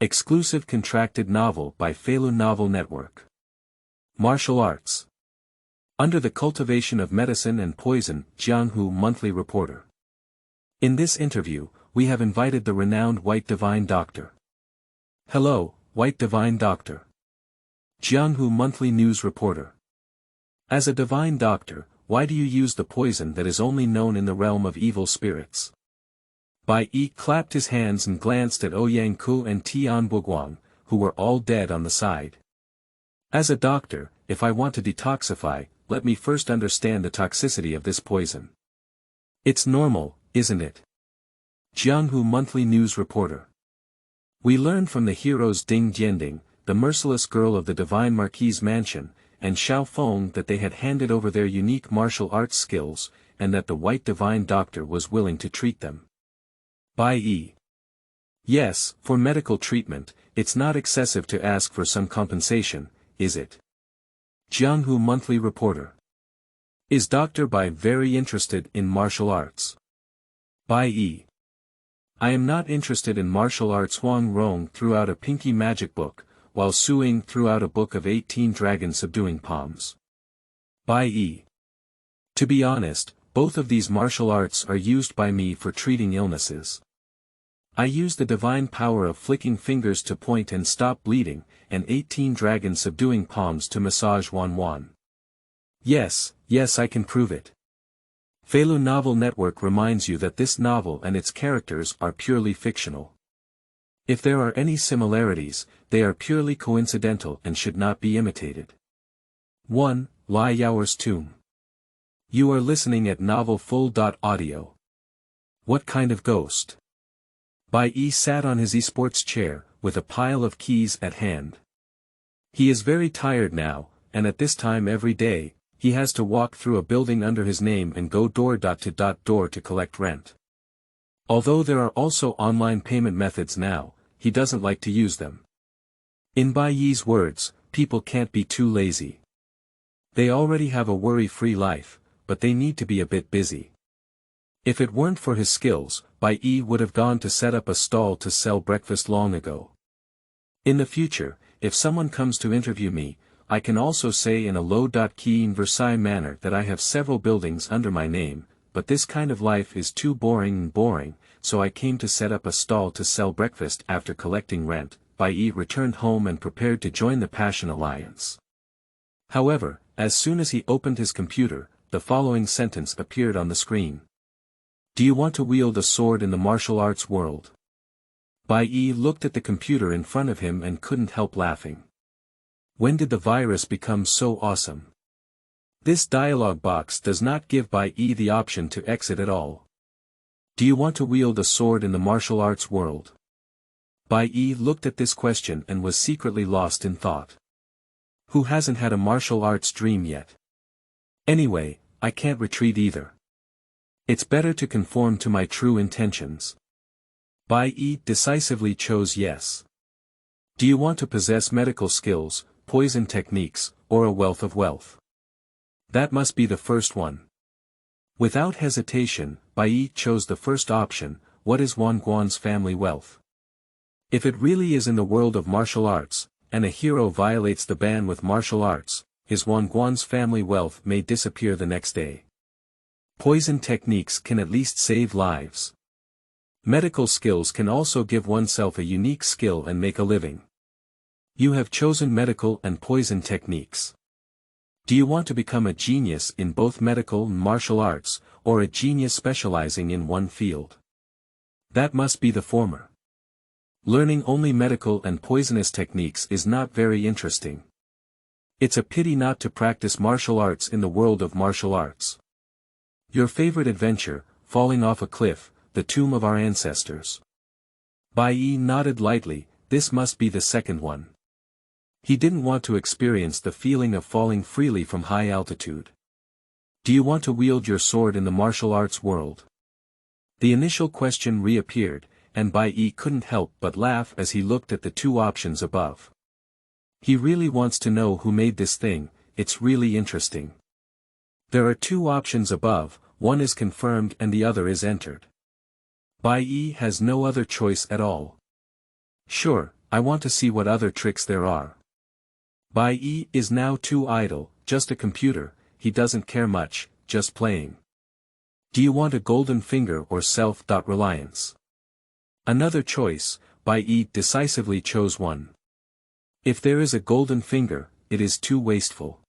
Exclusive contracted novel by Feilu Novel Network. Martial Arts. Under the Cultivation of Medicine and Poison, Jianghu Monthly Reporter. In this interview, we have invited the renowned White Divine Doctor. Hello, White Divine Doctor. Jianghu Monthly News Reporter. As a divine doctor, why do you use the poison that is only known in the realm of evil spirits? Bai Yi clapped his hands and glanced at Ouyang and Tian Boguang, who were all dead on the side. As a doctor, if I want to detoxify, let me first understand the toxicity of this poison. It's normal, isn't it? Jianghu Monthly News Reporter. We learn from the heroes Ding Jianding, the merciless girl of the divine marquis's mansion, and Xiao Feng that they had handed over their unique martial arts skills, and that the White Divine Doctor was willing to treat them. Bai Yi. Yes, for medical treatment, it's not excessive to ask for some compensation, is it? Jianghu Monthly Reporter. Is Dr. Bai very interested in martial arts? Bai Yi. I am not interested in martial arts. Huang Rong threw out a pinky magic book, while Suing threw out a book of 18 dragons subduing palms. Bai Yi. To be honest, both of these martial arts are used by me for treating illnesses. I use the divine power of flicking fingers to point and stop bleeding, and 18 dragons subduing palms to massage Wan. Yes, I can prove it. Feilu Novel Network reminds you that this novel and its characters are purely fictional. If there are any similarities, they are purely coincidental and should not be imitated. 1. Lai Yao'er's Tomb. You are listening at novelfull.audio. What kind of ghost? Bai Yi sat on his esports chair, with a pile of keys at hand. He is very tired now, and at this time every day, he has to walk through a building under his name and go door to door to collect rent. Although there are also online payment methods now, he doesn't like to use them. In Bai Yi's words, people can't be too lazy. They already have a worry-free life, but they need to be a bit busy. If it weren't for his skills, Bai Yi would have gone to set up a stall to sell breakfast long ago. In the future, if someone comes to interview me, I can also say in a low-key Versailles manner that I have several buildings under my name, but this kind of life is too boring, so I came to set up a stall to sell breakfast after collecting rent. Bai Yi returned home and prepared to join the Passion Alliance. However, as soon as he opened his computer, the following sentence appeared on the screen. Do you want to wield a sword in the martial arts world? Bai Yi looked at the computer in front of him and couldn't help laughing. When did the virus become so awesome? This dialog box does not give Bai Yi the option to exit at all. Do you want to wield a sword in the martial arts world? Bai Yi looked at this question and was secretly lost in thought. Who hasn't had a martial arts dream yet? Anyway, I can't retreat either. It's better to conform to my true intentions. Bai Yi decisively chose yes. Do you want to possess medical skills, poison techniques, or a wealth of wealth? That must be the first one. Without hesitation, Bai Yi chose the first option. What is Guan's family wealth? If it really is in the world of martial arts, and a hero violates the ban with martial arts, his Guan's family wealth may disappear the next day. Poison techniques can at least save lives. Medical skills can also give oneself a unique skill and make a living. You have chosen medical and poison techniques. Do you want to become a genius in both medical and martial arts, or a genius specializing in one field? That must be the former. Learning only medical and poisonous techniques is not very interesting. It's a pity not to practice martial arts in the world of martial arts. Your favorite adventure, falling off a cliff, the tomb of our ancestors. Bai Yi nodded lightly. This must be the second one. He didn't want to experience the feeling of falling freely from high altitude. Do you want to wield your sword in the martial arts world? The initial question reappeared, and Bai Yi couldn't help but laugh as he looked at the two options above. He really wants to know who made this thing. It's really interesting. There are two options above, one is confirmed and the other is entered. Bai Yi has no other choice at all. Sure, I want to see what other tricks there are. Bai Yi is now too idle, just a computer, he doesn't care much, just playing. Do you want a golden finger or self-reliance? Another choice, Bai Yi decisively chose one. If there is a golden finger, it is too wasteful.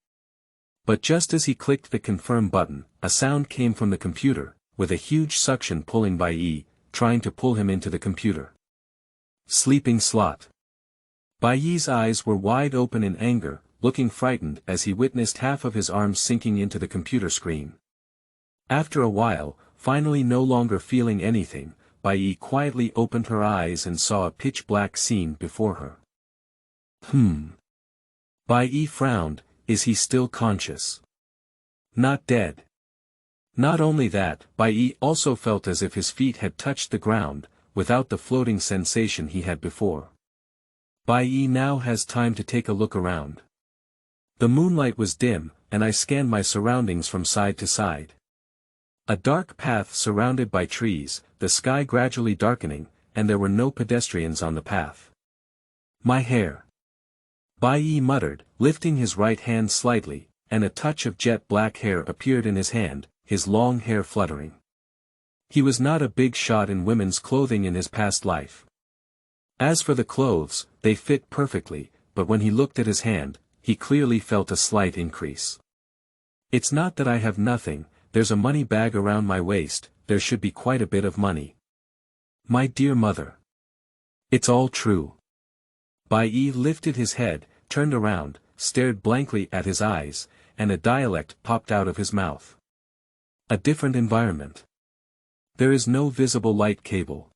But just as he clicked the confirm button, a sound came from the computer, with a huge suction pulling Bai Yi, trying to pull him into the computer. Sleeping slot. Bai Yi's eyes were wide open in anger, looking frightened as he witnessed half of his arms sinking into the computer screen. After a while, finally no longer feeling anything, Bai Yi quietly opened her eyes and saw a pitch-black scene before her. Bai Yi frowned, is he still conscious? Not dead. Not only that, Bai Yi also felt as if his feet had touched the ground, without the floating sensation he had before. Bai Yi now has time to take a look around. The moonlight was dim, and I scanned my surroundings from side to side. A dark path surrounded by trees, the sky gradually darkening, and there were no pedestrians on the path. My hair. Bai Yi muttered, lifting his right hand slightly, and a touch of jet black hair appeared in his hand, his long hair fluttering. He was not a big shot in women's clothing in his past life. As for the clothes, they fit perfectly, but when he looked at his hand, he clearly felt a slight increase. It's not that I have nothing, there's a money bag around my waist, there should be quite a bit of money. My dear mother. It's all true. Bai Yi lifted his head, turned around, stared blankly at his eyes, and a dialect popped out of his mouth. A different environment. There is no visible light cable.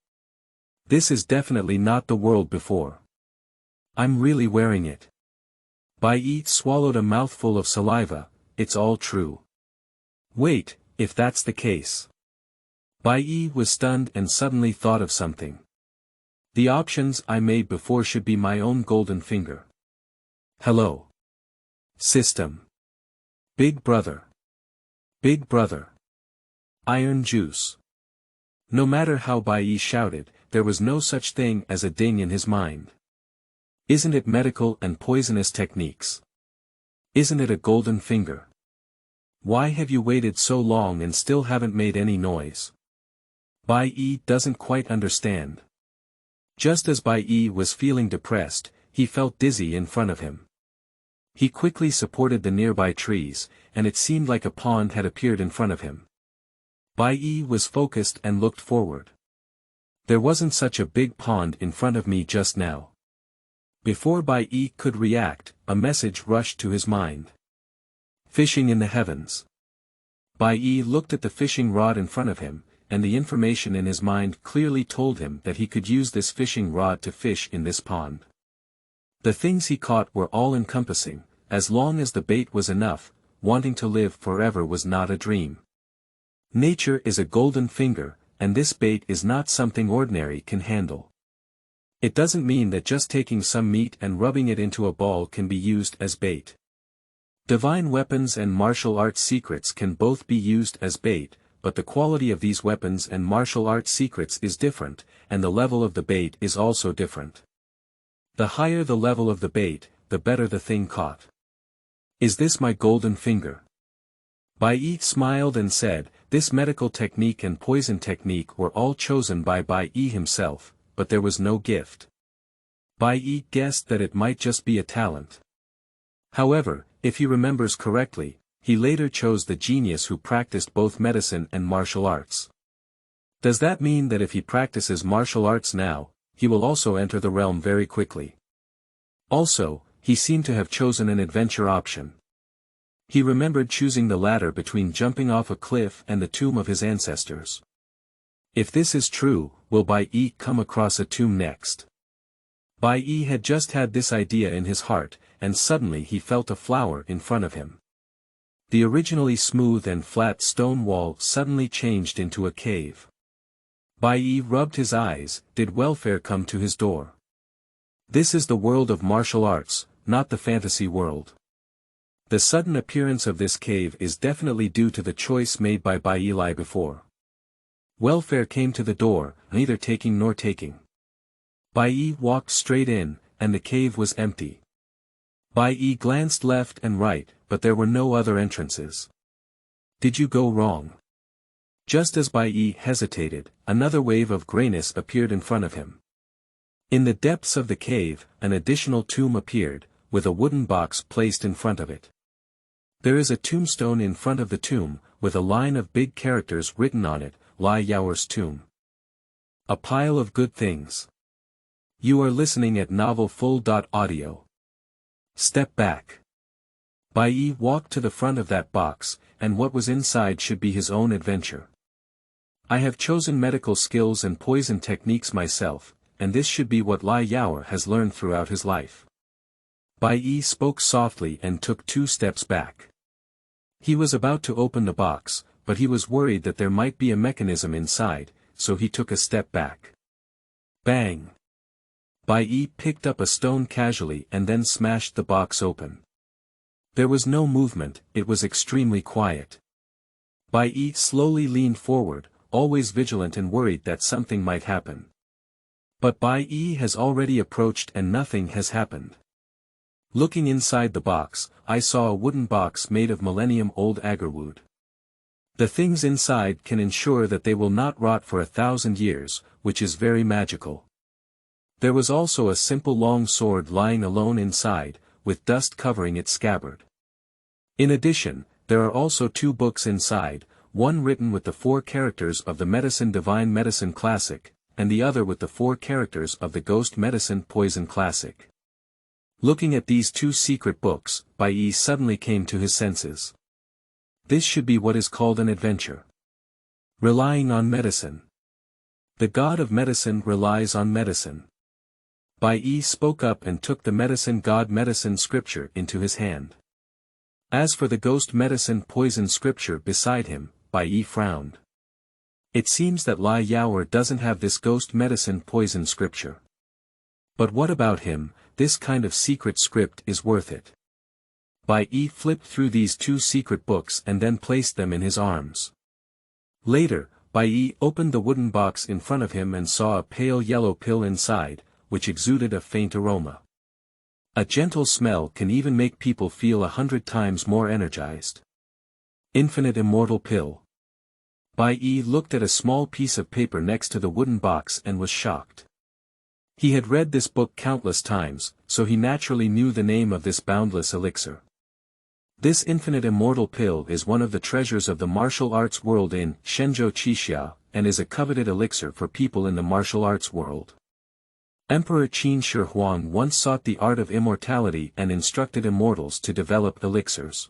This is definitely not the world before. I'm really wearing it. Bai Yi swallowed a mouthful of saliva, it's all true. Wait, if that's the case. Bai Yi was stunned and suddenly thought of something. The options I made before should be my own golden finger. Hello. System. Big brother. Big brother. Iron juice. No matter how Bai Yi shouted, there was no such thing as a ding in his mind. Isn't it medical and poisonous techniques? Isn't it a golden finger? Why have you waited so long and still haven't made any noise? Bai Yi doesn't quite understand. Just as Bai Yi was feeling depressed, he felt dizzy in front of him. He quickly supported the nearby trees, and it seemed like a pond had appeared in front of him. Bai Yi was focused and looked forward. There wasn't such a big pond in front of me just now. Before Bai Yi could react, a message rushed to his mind. Fishing in the heavens. Bai Yi looked at the fishing rod in front of him, and the information in his mind clearly told him that he could use this fishing rod to fish in this pond. The things he caught were all-encompassing, as long as the bait was enough, wanting to live forever was not a dream. Nature is a golden finger, and this bait is not something ordinary can handle. It doesn't mean that just taking some meat and rubbing it into a ball can be used as bait. Divine weapons and martial arts secrets can both be used as bait, but the quality of these weapons and martial arts secrets is different, and the level of the bait is also different. The higher the level of the bait, the better the thing caught. Is this my golden finger? Bai Yi smiled and said, this medical technique and poison technique were all chosen by Bai Yi himself, but there was no gift. Bai Yi guessed that it might just be a talent. However, if he remembers correctly, he later chose the genius who practiced both medicine and martial arts. Does that mean that if he practices martial arts now, he will also enter the realm very quickly? Also, he seemed to have chosen an adventure option. He remembered choosing the latter between jumping off a cliff and the tomb of his ancestors. If this is true, will Bai Yi come across a tomb next? Bai Yi had just had this idea in his heart, and suddenly he felt a flower in front of him. The originally smooth and flat stone wall suddenly changed into a cave. Bai Yi rubbed his eyes, did welfare come to his door? This is the world of martial arts, not the fantasy world. The sudden appearance of this cave is definitely due to the choice made by Bai Yi before. Welfare came to the door, neither taking nor taking. Bai Yi walked straight in, and the cave was empty. Bai Yi glanced left and right, but there were no other entrances. Did you go wrong? Just as Bai Yi hesitated, another wave of grayness appeared in front of him. In the depths of the cave, an additional tomb appeared, with a wooden box placed in front of it. There is a tombstone in front of the tomb, with a line of big characters written on it, Lai Yao'er's tomb. A pile of good things. You are listening at novelfull.audio. Step back. Bai Yi walked to the front of that box, and what was inside should be his own adventure. I have chosen medical skills and poison techniques myself, and this should be what Lai Yao'er has learned throughout his life. Bai Yi spoke softly and took 2 steps back. He was about to open the box, but he was worried that there might be a mechanism inside, so he took a step back. Bang! Bai Yi picked up a stone casually and then smashed the box open. There was no movement, it was extremely quiet. Bai Yi slowly leaned forward, always vigilant and worried that something might happen. But Bai Yi has already approached and nothing has happened. Looking inside the box, I saw a wooden box made of millennium-old agarwood. The things inside can ensure that they will not rot for 1,000 years, which is very magical. There was also a simple long sword lying alone inside, with dust covering its scabbard. In addition, there are also 2 books inside, one written with the 4 characters of the Medicine Divine Medicine Classic, and the other with the 4 characters of the Ghost Medicine Poison Classic. Looking at these 2 secret books, Bai Yi suddenly came to his senses. This should be what is called an adventure. Relying on medicine. The god of medicine relies on medicine. Bai Yi spoke up and took the medicine god medicine scripture into his hand. As for the ghost medicine poison scripture beside him, Bai Yi frowned. It seems that Lai Yao'er doesn't have this ghost medicine poison scripture. But what about him? This kind of secret script is worth it. Bai Yi flipped through these 2 secret books and then placed them in his arms. Later, Bai Yi opened the wooden box in front of him and saw a pale yellow pill inside, which exuded a faint aroma. A gentle smell can even make people feel 100 times more energized. Infinite Immortal Pill. Bai Yi looked at a small piece of paper next to the wooden box and was shocked. He had read this book countless times, so he naturally knew the name of this boundless elixir. This infinite immortal pill is one of the treasures of the martial arts world in Shenzhou Qixia, and is a coveted elixir for people in the martial arts world. Emperor Qin Shi Huang once sought the art of immortality and instructed immortals to develop elixirs.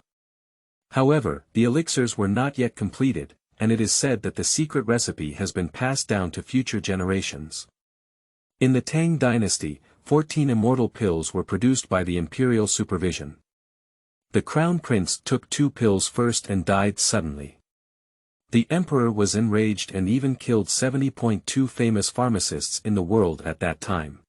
However, the elixirs were not yet completed, and it is said that the secret recipe has been passed down to future generations. In the Tang dynasty, 14 immortal pills were produced by the imperial supervision. The crown prince took 2 pills first and died suddenly. The emperor was enraged and even killed 70.2 famous pharmacists in the world at that time.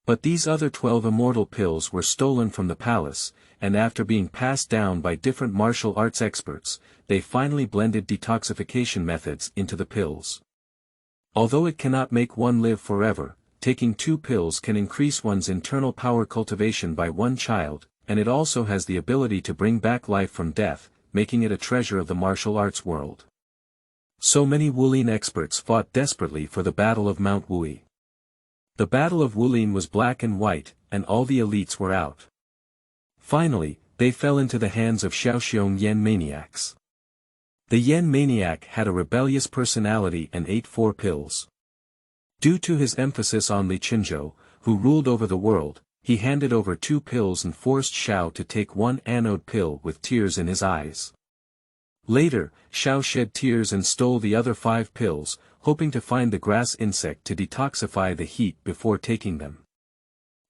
But these other 12 immortal pills were stolen from the palace, and after being passed down by different martial arts experts, they finally blended detoxification methods into the pills. Although it cannot make one live forever, taking 2 pills can increase one's internal power cultivation by 1 child, and it also has the ability to bring back life from death, making it a treasure of the martial arts world. So many Wulin experts fought desperately for the Battle of Mount Wui. The Battle of Wulin was black and white, and all the elites were out. Finally, they fell into the hands of Xiaoxiong Yen maniacs. The Yen maniac had a rebellious personality and ate 4 pills. Due to his emphasis on Li Qinzhou, who ruled over the world, he handed over 2 pills and forced Xiao to take 1 anode pill with tears in his eyes. Later, Xiao shed tears and stole the other 5 pills, hoping to find the grass insect to detoxify the heat before taking them.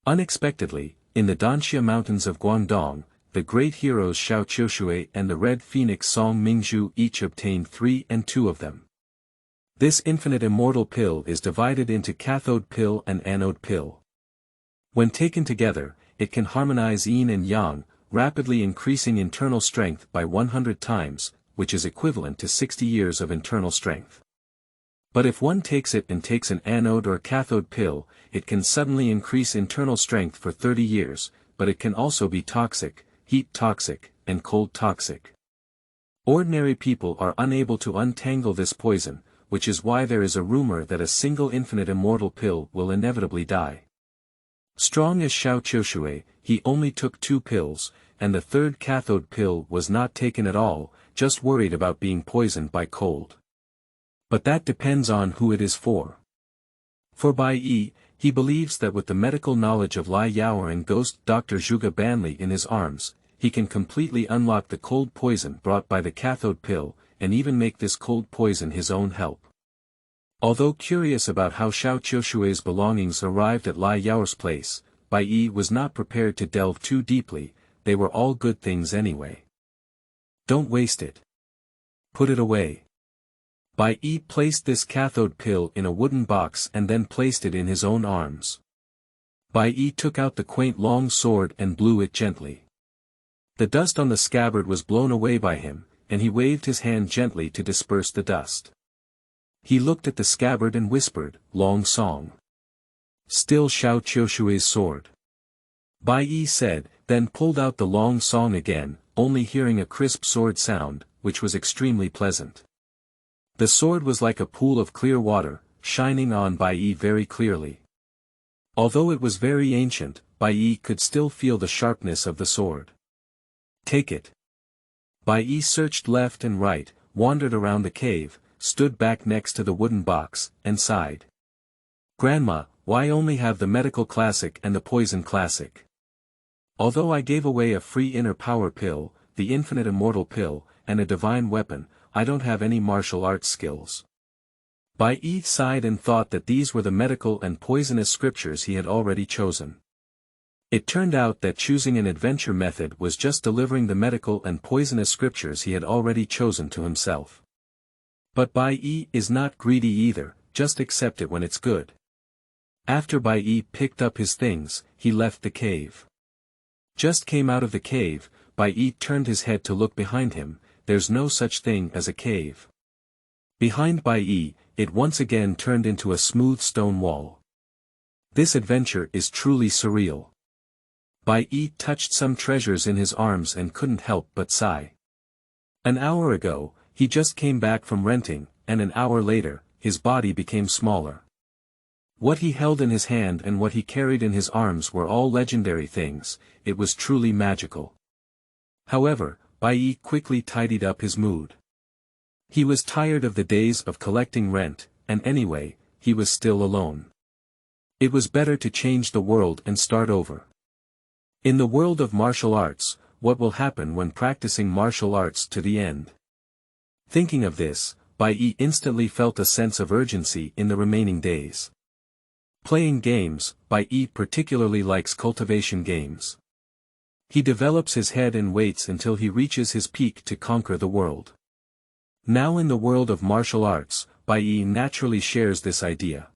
Unexpectedly, in the Danxia mountains of Guangdong, the great heroes Xiao Qiushui and the Red Phoenix Song Mingzhu each obtained 3 and 2 of them. This infinite immortal pill is divided into cathode pill and anode pill. When taken together, it can harmonize yin and yang, rapidly increasing internal strength by 100 times, which is equivalent to 60 years of internal strength. But if one takes it and takes an anode or cathode pill, it can suddenly increase internal strength for 30 years, but it can also be toxic, heat toxic, and cold toxic. Ordinary people are unable to untangle this poison, which is why there is a rumor that a single infinite immortal pill will inevitably die. Strong as Xiaoqiushui, he only took 2 pills, and the third cathode pill was not taken at all, just worried about being poisoned by cold. But that depends on who it is for. For Bai Yi, he believes that with the medical knowledge of Lai Yao'er and ghost Dr. Zhuge Banli in his arms, he can completely unlock the cold poison brought by the cathode pill, and even make this cold poison his own help. Although curious about how Xiaoqiushui's belongings arrived at Lai Yao'er's place, Bai Yi was not prepared to delve too deeply. They were all good things anyway. Don't waste it. Put it away. Bai Yi placed this cathode pill in a wooden box and then placed it in his own arms. Bai Yi took out the quaint long sword and blew it gently. The dust on the scabbard was blown away by him, and he waved his hand gently to disperse the dust. He looked at the scabbard and whispered, "Long song." Still Xiaoqiushui's sword. Bai Yi said, then pulled out the long song again, only hearing a crisp sword sound, which was extremely pleasant. The sword was like a pool of clear water, shining on Bai Yi very clearly. Although it was very ancient, Bai Yi could still feel the sharpness of the sword. Take it. Bai Yi searched left and right, wandered around the cave, stood back next to the wooden box, and sighed. Grandma, why only have the medical classic and the poison classic? Although I gave away a free inner power pill, the infinite immortal pill, and a divine weapon, I don't have any martial arts skills. Bai Yi sighed and thought that these were the medical and poisonous scriptures he had already chosen. It turned out that choosing an adventure method was just delivering the medical and poisonous scriptures he had already chosen to himself. But Bai Yi is not greedy either, just accept it when it's good. After Bai Yi picked up his things, he left the cave. Just came out of the cave, Bai Yi turned his head to look behind him. There's no such thing as a cave. Behind Bai Yi, it once again turned into a smooth stone wall. This adventure is truly surreal. Bai Yi touched some treasures in his arms and couldn't help but sigh. An hour ago, he just came back from renting, and an hour later, his body became smaller. What he held in his hand and what he carried in his arms were all legendary things. It was truly magical. However, Bai Yi quickly tidied up his mood. He was tired of the days of collecting rent, and anyway, he was still alone. It was better to change the world and start over. In the world of martial arts, what will happen when practicing martial arts to the end? Thinking of this, Bai Yi instantly felt a sense of urgency in the remaining days. Playing games, Bai Yi particularly likes cultivation games. He develops his head and waits until he reaches his peak to conquer the world. Now in the world of martial arts, Bai Yi naturally shares this idea.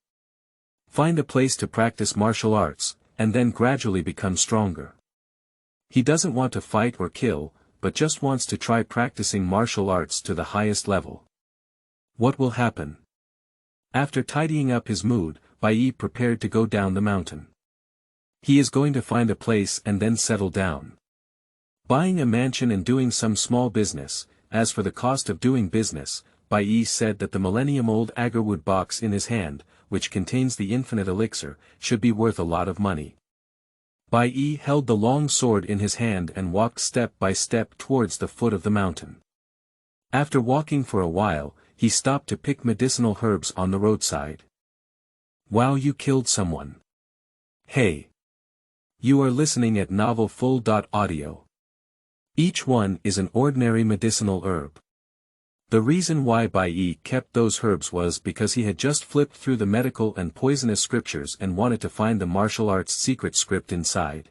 Find a place to practice martial arts, and then gradually become stronger. He doesn't want to fight or kill, but just wants to try practicing martial arts to the highest level. What will happen? After tidying up his mood, Bai Yi prepared to go down the mountain. He is going to find a place and then settle down. Buying a mansion and doing some small business. As for the cost of doing business, Bai Yi said that the millennium-old agarwood box in his hand, which contains the infinite elixir, should be worth a lot of money. Bai Yi held the long sword in his hand and walked step by step towards the foot of the mountain. After walking for a while, he stopped to pick medicinal herbs on the roadside. Wow, you killed someone. Hey. You are listening at novelfull.audio. Each one is an ordinary medicinal herb. The reason why Bai Yi kept those herbs was because he had just flipped through the medical and poisonous scriptures and wanted to find the martial arts secret script inside.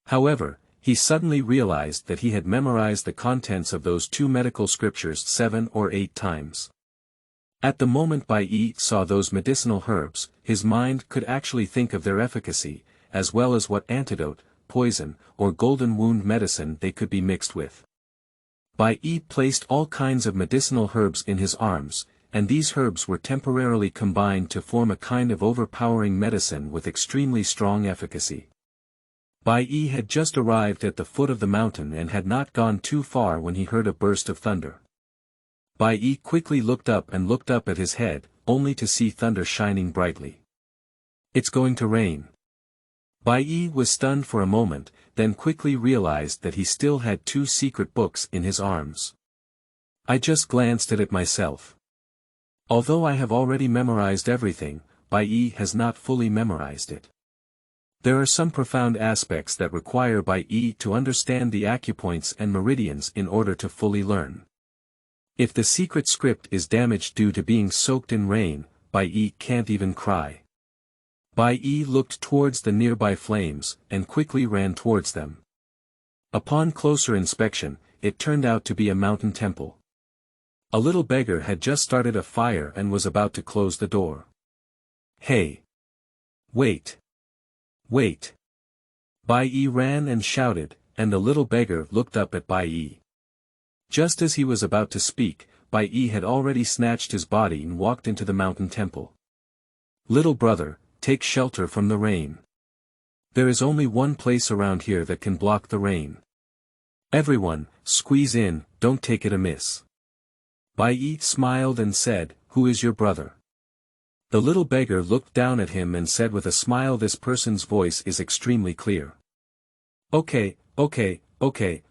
However, he suddenly realized that he had memorized the contents of those 2 medical scriptures 7 or 8 times. At the moment Bai Yi saw those medicinal herbs, his mind could actually think of their efficacy, as well as what antidote, poison, or golden wound medicine they could be mixed with. Bai Yi placed all kinds of medicinal herbs in his arms, and these herbs were temporarily combined to form a kind of overpowering medicine with extremely strong efficacy. Bai Yi had just arrived at the foot of the mountain and had not gone too far when he heard a burst of thunder. Bai Yi quickly looked up at his head, only to see thunder shining brightly. "It's going to rain." Bai Yi was stunned for a moment, then quickly realized that he still had 2 secret books in his arms. "I just glanced at it myself. Although I have already memorized everything, Bai Yi has not fully memorized it. There are some profound aspects that require Bai Yi to understand the acupoints and meridians in order to fully learn. If the secret script is damaged due to being soaked in rain, Bai Yi can't even cry." Bai Yi looked towards the nearby flames, and quickly ran towards them. Upon closer inspection, it turned out to be a mountain temple. A little beggar had just started a fire and was about to close the door. "Hey! Wait! Wait!" Bai Yi ran and shouted, and the little beggar looked up at Bai Yi. Just as he was about to speak, Bai Yi had already snatched his body and walked into the mountain temple. "Little brother, take shelter from the rain. There is only one place around here that can block the rain. Everyone, squeeze in, don't take it amiss." Bai Yi smiled and said, "Who is your brother?" The little beggar looked down at him and said with a smile, "This person's voice is extremely clear. Okay,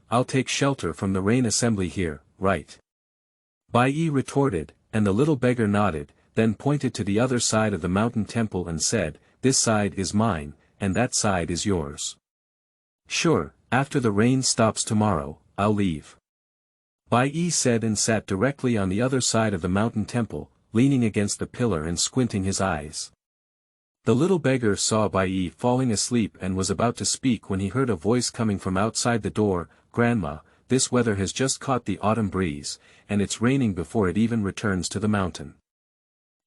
I'll take shelter from the rain assembly here, right?" Bai Yi retorted, and the little beggar nodded, then pointed to the other side of the mountain temple and said, "This side is mine, and that side is yours. Sure, after the rain stops tomorrow, I'll leave." Bai Yi said and sat directly on the other side of the mountain temple, leaning against the pillar and squinting his eyes. The little beggar saw Bai Yi falling asleep and was about to speak when he heard a voice coming from outside the door, "Grandma, this weather has just caught the autumn breeze, and it's raining before it even returns to the mountain."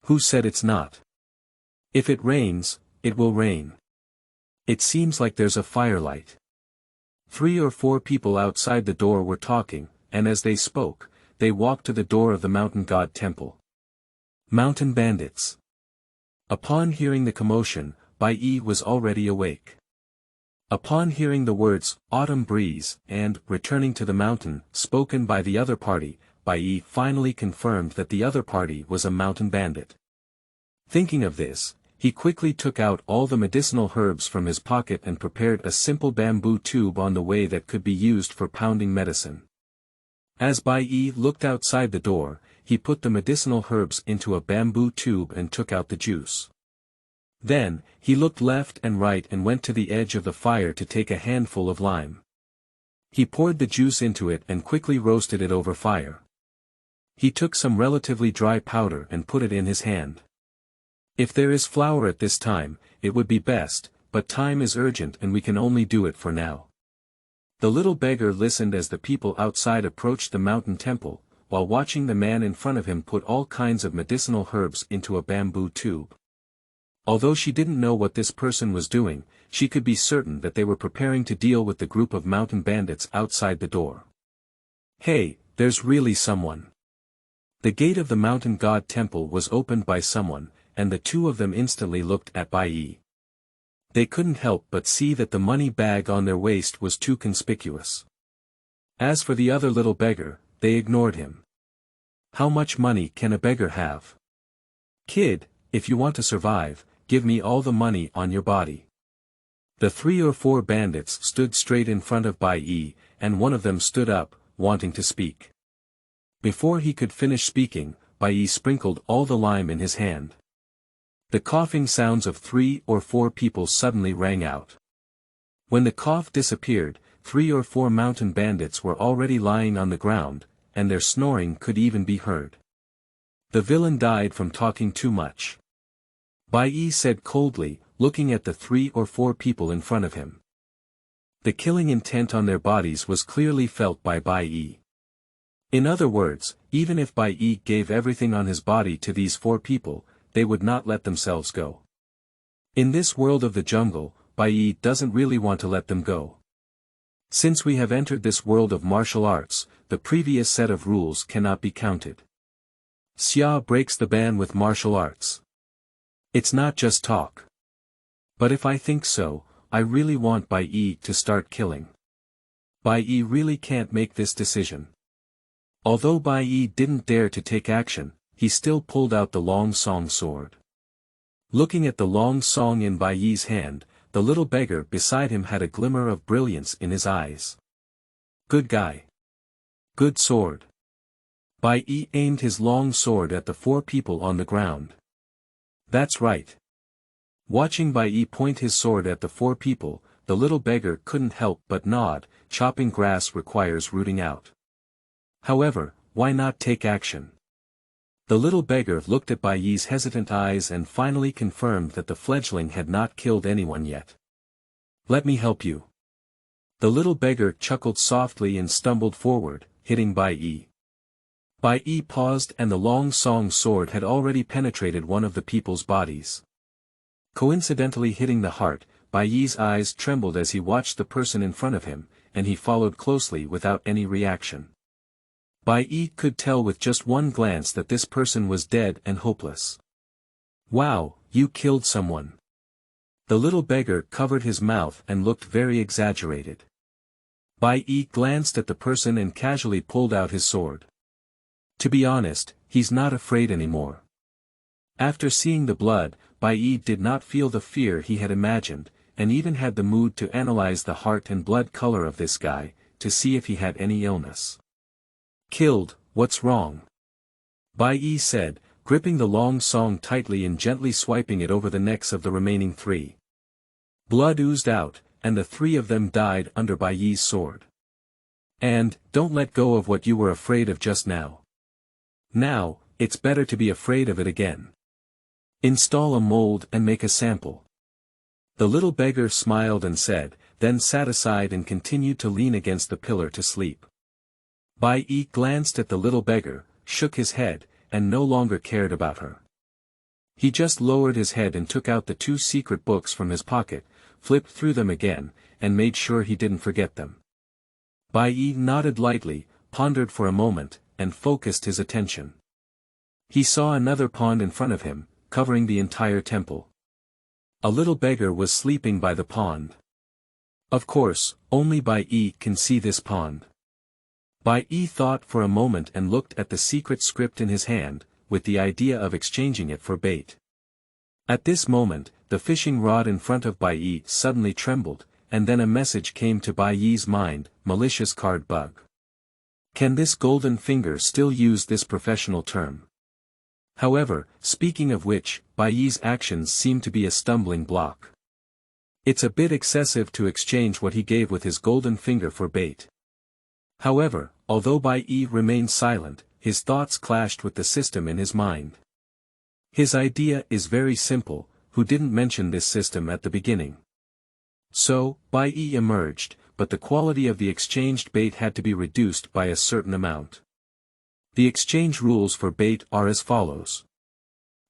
"Who said it's not? If it rains, it will rain. It seems like there's a firelight." 3 or 4 people outside the door were talking, and as they spoke, they walked to the door of the mountain god temple. Mountain bandits. Upon hearing the commotion, Bai Yi was already awake. Upon hearing the words, "autumn breeze," and "returning to the mountain," spoken by the other party, Bai Yi finally confirmed that the other party was a mountain bandit. Thinking of this, he quickly took out all the medicinal herbs from his pocket and prepared a simple bamboo tube on the way that could be used for pounding medicine. As Bai Yi looked outside the door, he put the medicinal herbs into a bamboo tube and took out the juice. Then, he looked left and right and went to the edge of the fire to take a handful of lime. He poured the juice into it and quickly roasted it over fire. He took some relatively dry powder and put it in his hand. If there is flour at this time, it would be best, but time is urgent and we can only do it for now. The little beggar listened as the people outside approached the mountain temple, while watching the man in front of him put all kinds of medicinal herbs into a bamboo tube. Although she didn't know what this person was doing, she could be certain that they were preparing to deal with the group of mountain bandits outside the door. "Hey, there's really someone." The gate of the mountain god temple was opened by someone, and the 2 of them instantly looked at Bai Yi. They couldn't help but see that the money bag on their waist was too conspicuous. As for the other little beggar, they ignored him. How much money can a beggar have? "Kid, if you want to survive, give me all the money on your body." The 3 or 4 bandits stood straight in front of Bai Yi, and one of them stood up, wanting to speak. Before he could finish speaking, Bai Yi sprinkled all the lime in his hand. The coughing sounds of 3 or 4 people suddenly rang out. When the cough disappeared, 3 or 4 mountain bandits were already lying on the ground, and their snoring could even be heard. The villain died from talking too much. Bai Yi said coldly, looking at the 3 or 4 people in front of him. The killing intent on their bodies was clearly felt by Bai Yi. In other words, even if Bai Yi gave everything on his body to these 4 people, they would not let themselves go. In this world of the jungle, Bai Yi doesn't really want to let them go. Since we have entered this world of martial arts, the previous set of rules cannot be counted. Xia breaks the ban with martial arts. It's not just talk. But if I think so, I really want Bai Yi to start killing. Bai Yi really can't make this decision. Although Bai Yi didn't dare to take action, he still pulled out the long song sword. Looking at the long song in Bai Yi's hand, the little beggar beside him had a glimmer of brilliance in his eyes. Good guy. Good sword. Bai Yi aimed his long sword at the 4 people on the ground. That's right. Watching Bai Yi point his sword at the 4 people, the little beggar couldn't help but nod. Chopping grass requires rooting out. However, why not take action? The little beggar looked at Bai Yi's hesitant eyes and finally confirmed that the fledgling had not killed anyone yet. Let me help you. The little beggar chuckled softly and stumbled forward, hitting Bai Yi. Bai Yi paused and the long song sword had already penetrated one of the people's bodies. Coincidentally hitting the heart, Bai Yi's eyes trembled as he watched the person in front of him, and he followed closely without any reaction. Bai Yi could tell with just one glance that this person was dead and hopeless. Wow, you killed someone. The little beggar covered his mouth and looked very exaggerated. Bai Yi glanced at the person and casually pulled out his sword. To be honest, he's not afraid anymore. After seeing the blood, Bai Yi did not feel the fear he had imagined, and even had the mood to analyze the heart and blood color of this guy, to see if he had any illness. Killed, what's wrong? Bai Yi said, gripping the long song tightly and gently swiping it over the necks of the remaining 3. Blood oozed out, and the 3 of them died under Bai Yi's sword. And, don't let go of what you were afraid of just now. Now, it's better to be afraid of it again. Install a mold and make a sample. The little beggar smiled and said, then sat aside and continued to lean against the pillar to sleep. Bai Yi glanced at the little beggar, shook his head, and no longer cared about her. He just lowered his head and took out the 2 secret books from his pocket, flipped through them again, and made sure he didn't forget them. Bai Yi nodded lightly, pondered for a moment, and focused his attention. He saw another pond in front of him, covering the entire temple. A little beggar was sleeping by the pond. Of course, only Bai Yi can see this pond. Bai Yi thought for a moment and looked at the secret script in his hand, with the idea of exchanging it for bait. At this moment, the fishing rod in front of Bai Yi suddenly trembled, and then a message came to Bai Yi's mind, malicious card bug. Can this golden finger still use this professional term? However, speaking of which, Bai Yi's actions seem to be a stumbling block. It's a bit excessive to exchange what he gave with his golden finger for bait. However, although Bai Yi remained silent, his thoughts clashed with the system in his mind. His idea is very simple, who didn't mention this system at the beginning? So, Bai Yi emerged, but the quality of the exchanged bait had to be reduced by a certain amount. The exchange rules for bait are as follows.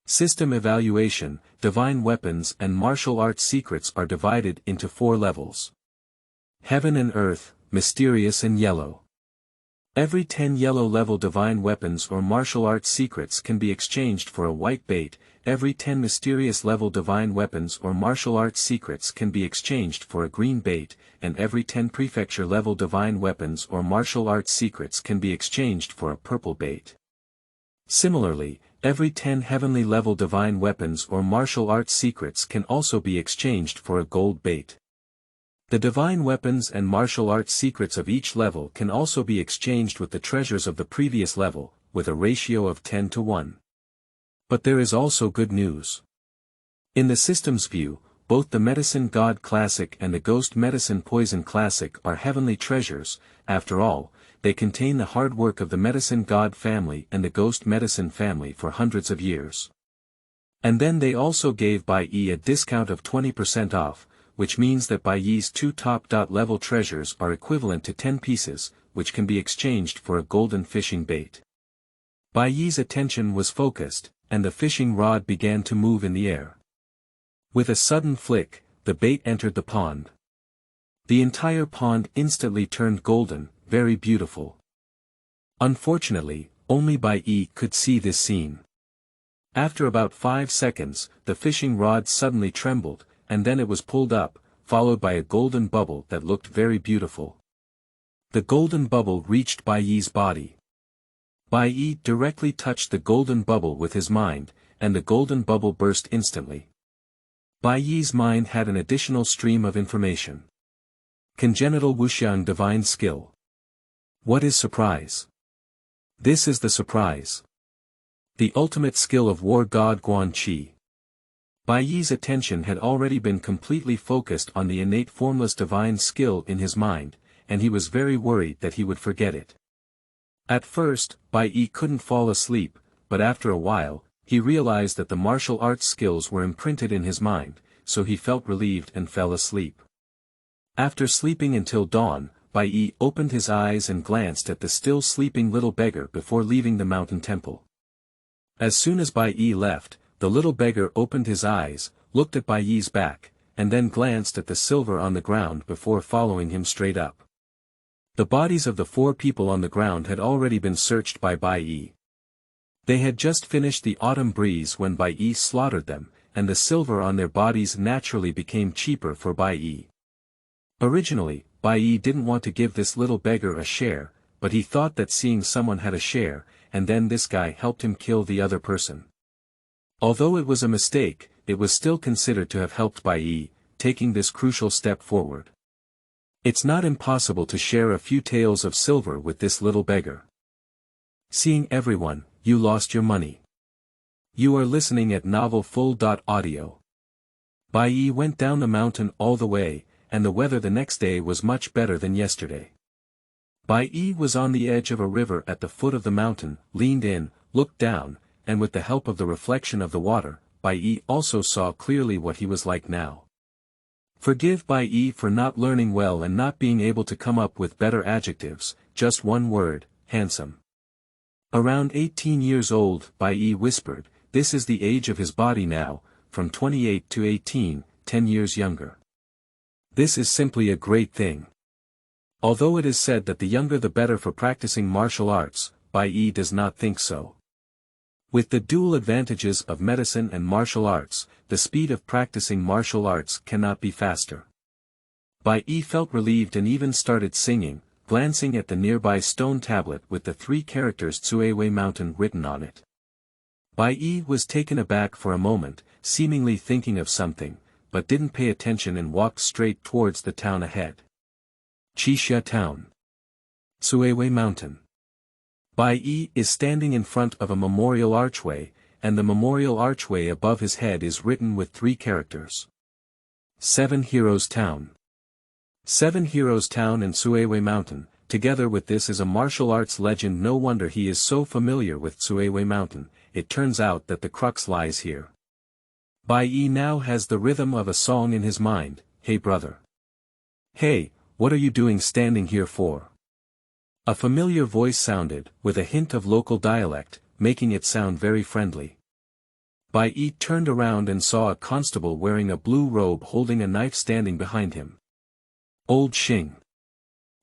System evaluation, divine weapons and martial arts secrets are divided into 4 levels. Heaven and earth, mysterious and yellow. Every 10 yellow-level divine weapons or martial arts secrets can be exchanged for a white bait, every 10 mysterious-level divine weapons or martial arts secrets can be exchanged for a green bait, and every 10 prefecture-level divine weapons or martial arts secrets can be exchanged for a purple bait. Similarly, every 10 heavenly-level divine weapons or martial arts secrets can also be exchanged for a gold bait. The divine weapons and martial arts secrets of each level can also be exchanged with the treasures of the previous level, with a ratio of 10 to 1. But there is also good news. In the system's view, both the Medicine God Classic and the Ghost Medicine Poison Classic are heavenly treasures. After all, they contain the hard work of the Medicine God family and the Ghost Medicine family for hundreds of years. And then they also gave Bai Yi a discount of 20% off, which means that Bai Yi's 2 top-level treasures are equivalent to 10 pieces, which can be exchanged for a golden fishing bait. Bai Yi's attention was focused, and the fishing rod began to move in the air. With a sudden flick, the bait entered the pond. The entire pond instantly turned golden, very beautiful. Unfortunately, Only Bai Yi could see this scene. After about 5 seconds, the fishing rod suddenly trembled, and then it was pulled up, followed by a golden bubble that looked very beautiful. The golden bubble reached Bai Yi's body. Bai Yi directly touched the golden bubble with his mind, and the golden bubble burst instantly. Bai Yi's mind had an additional stream of information. Congenital Wuxiang divine skill. What is surprise? This is the surprise. The ultimate skill of war god Guan Qi. Bai Yi's attention had already been completely focused on the innate formless divine skill in his mind, and he was very worried that he would forget it. At first, Bai Yi couldn't fall asleep, but after a while, he realized that the martial arts skills were imprinted in his mind, so he felt relieved and fell asleep. After sleeping until dawn, Bai Yi opened his eyes and glanced at the still sleeping little beggar before leaving the mountain temple. As soon as Bai Yi left, the little beggar opened his eyes, looked at Bai Yi's back, and then glanced at the silver on the ground before following him straight up. The bodies of the 4 people on the ground had already been searched by Bai Yi. They had just finished the autumn breeze when Bai Yi slaughtered them, and the silver on their bodies naturally became cheaper for Bai Yi. Originally, Bai Yi didn't want to give this little beggar a share, but he thought that seeing someone had a share, and then this guy helped him kill the other person. Although it was a mistake, it was still considered to have helped Bai Yi, taking this crucial step forward. It's not impossible to share a few taels of silver with this little beggar. Seeing everyone, you lost your money. You are listening at Novel Full.audio. Bai Yi went down the mountain all the way, and the weather the next day was much better than yesterday. Bai Yi was on the edge of a river at the foot of the mountain, leaned in, looked down, and with the help of the reflection of the water, Bai Yi also saw clearly what he was like now. Forgive Bai Yi for not learning well and not being able to come up with better adjectives, just one word, handsome. Around 18 years old, Bai Yi whispered, this is the age of his body now, from 28 to 18, 10 years younger. This is simply a great thing. Although it is said that the younger the better for practicing martial arts, Bai Yi does not think so. With the dual advantages of medicine and martial arts, the speed of practicing martial arts cannot be faster. Bai Yi felt relieved and even started singing, glancing at the nearby stone tablet with the 3 characters Cuiwei Mountain written on it. Bai Yi was taken aback for a moment, seemingly thinking of something, but didn't pay attention and walked straight towards the town ahead. Qixia Town. Cuiwei Mountain. Bai Yi is standing in front of a memorial archway, and the memorial archway above his head is written with 3 characters. 7 Heroes Town. 7 Heroes Town and Cuiwei Mountain, together with this is a martial arts legend. No wonder he is so familiar with Cuiwei Mountain, it turns out that the crux lies here. Bai Yi now has the rhythm of a song in his mind, hey brother. Hey, what are you doing standing here for? A familiar voice sounded, with a hint of local dialect, making it sound very friendly. Bai Yi turned around and saw a constable wearing a blue robe holding a knife standing behind him. Old Xing.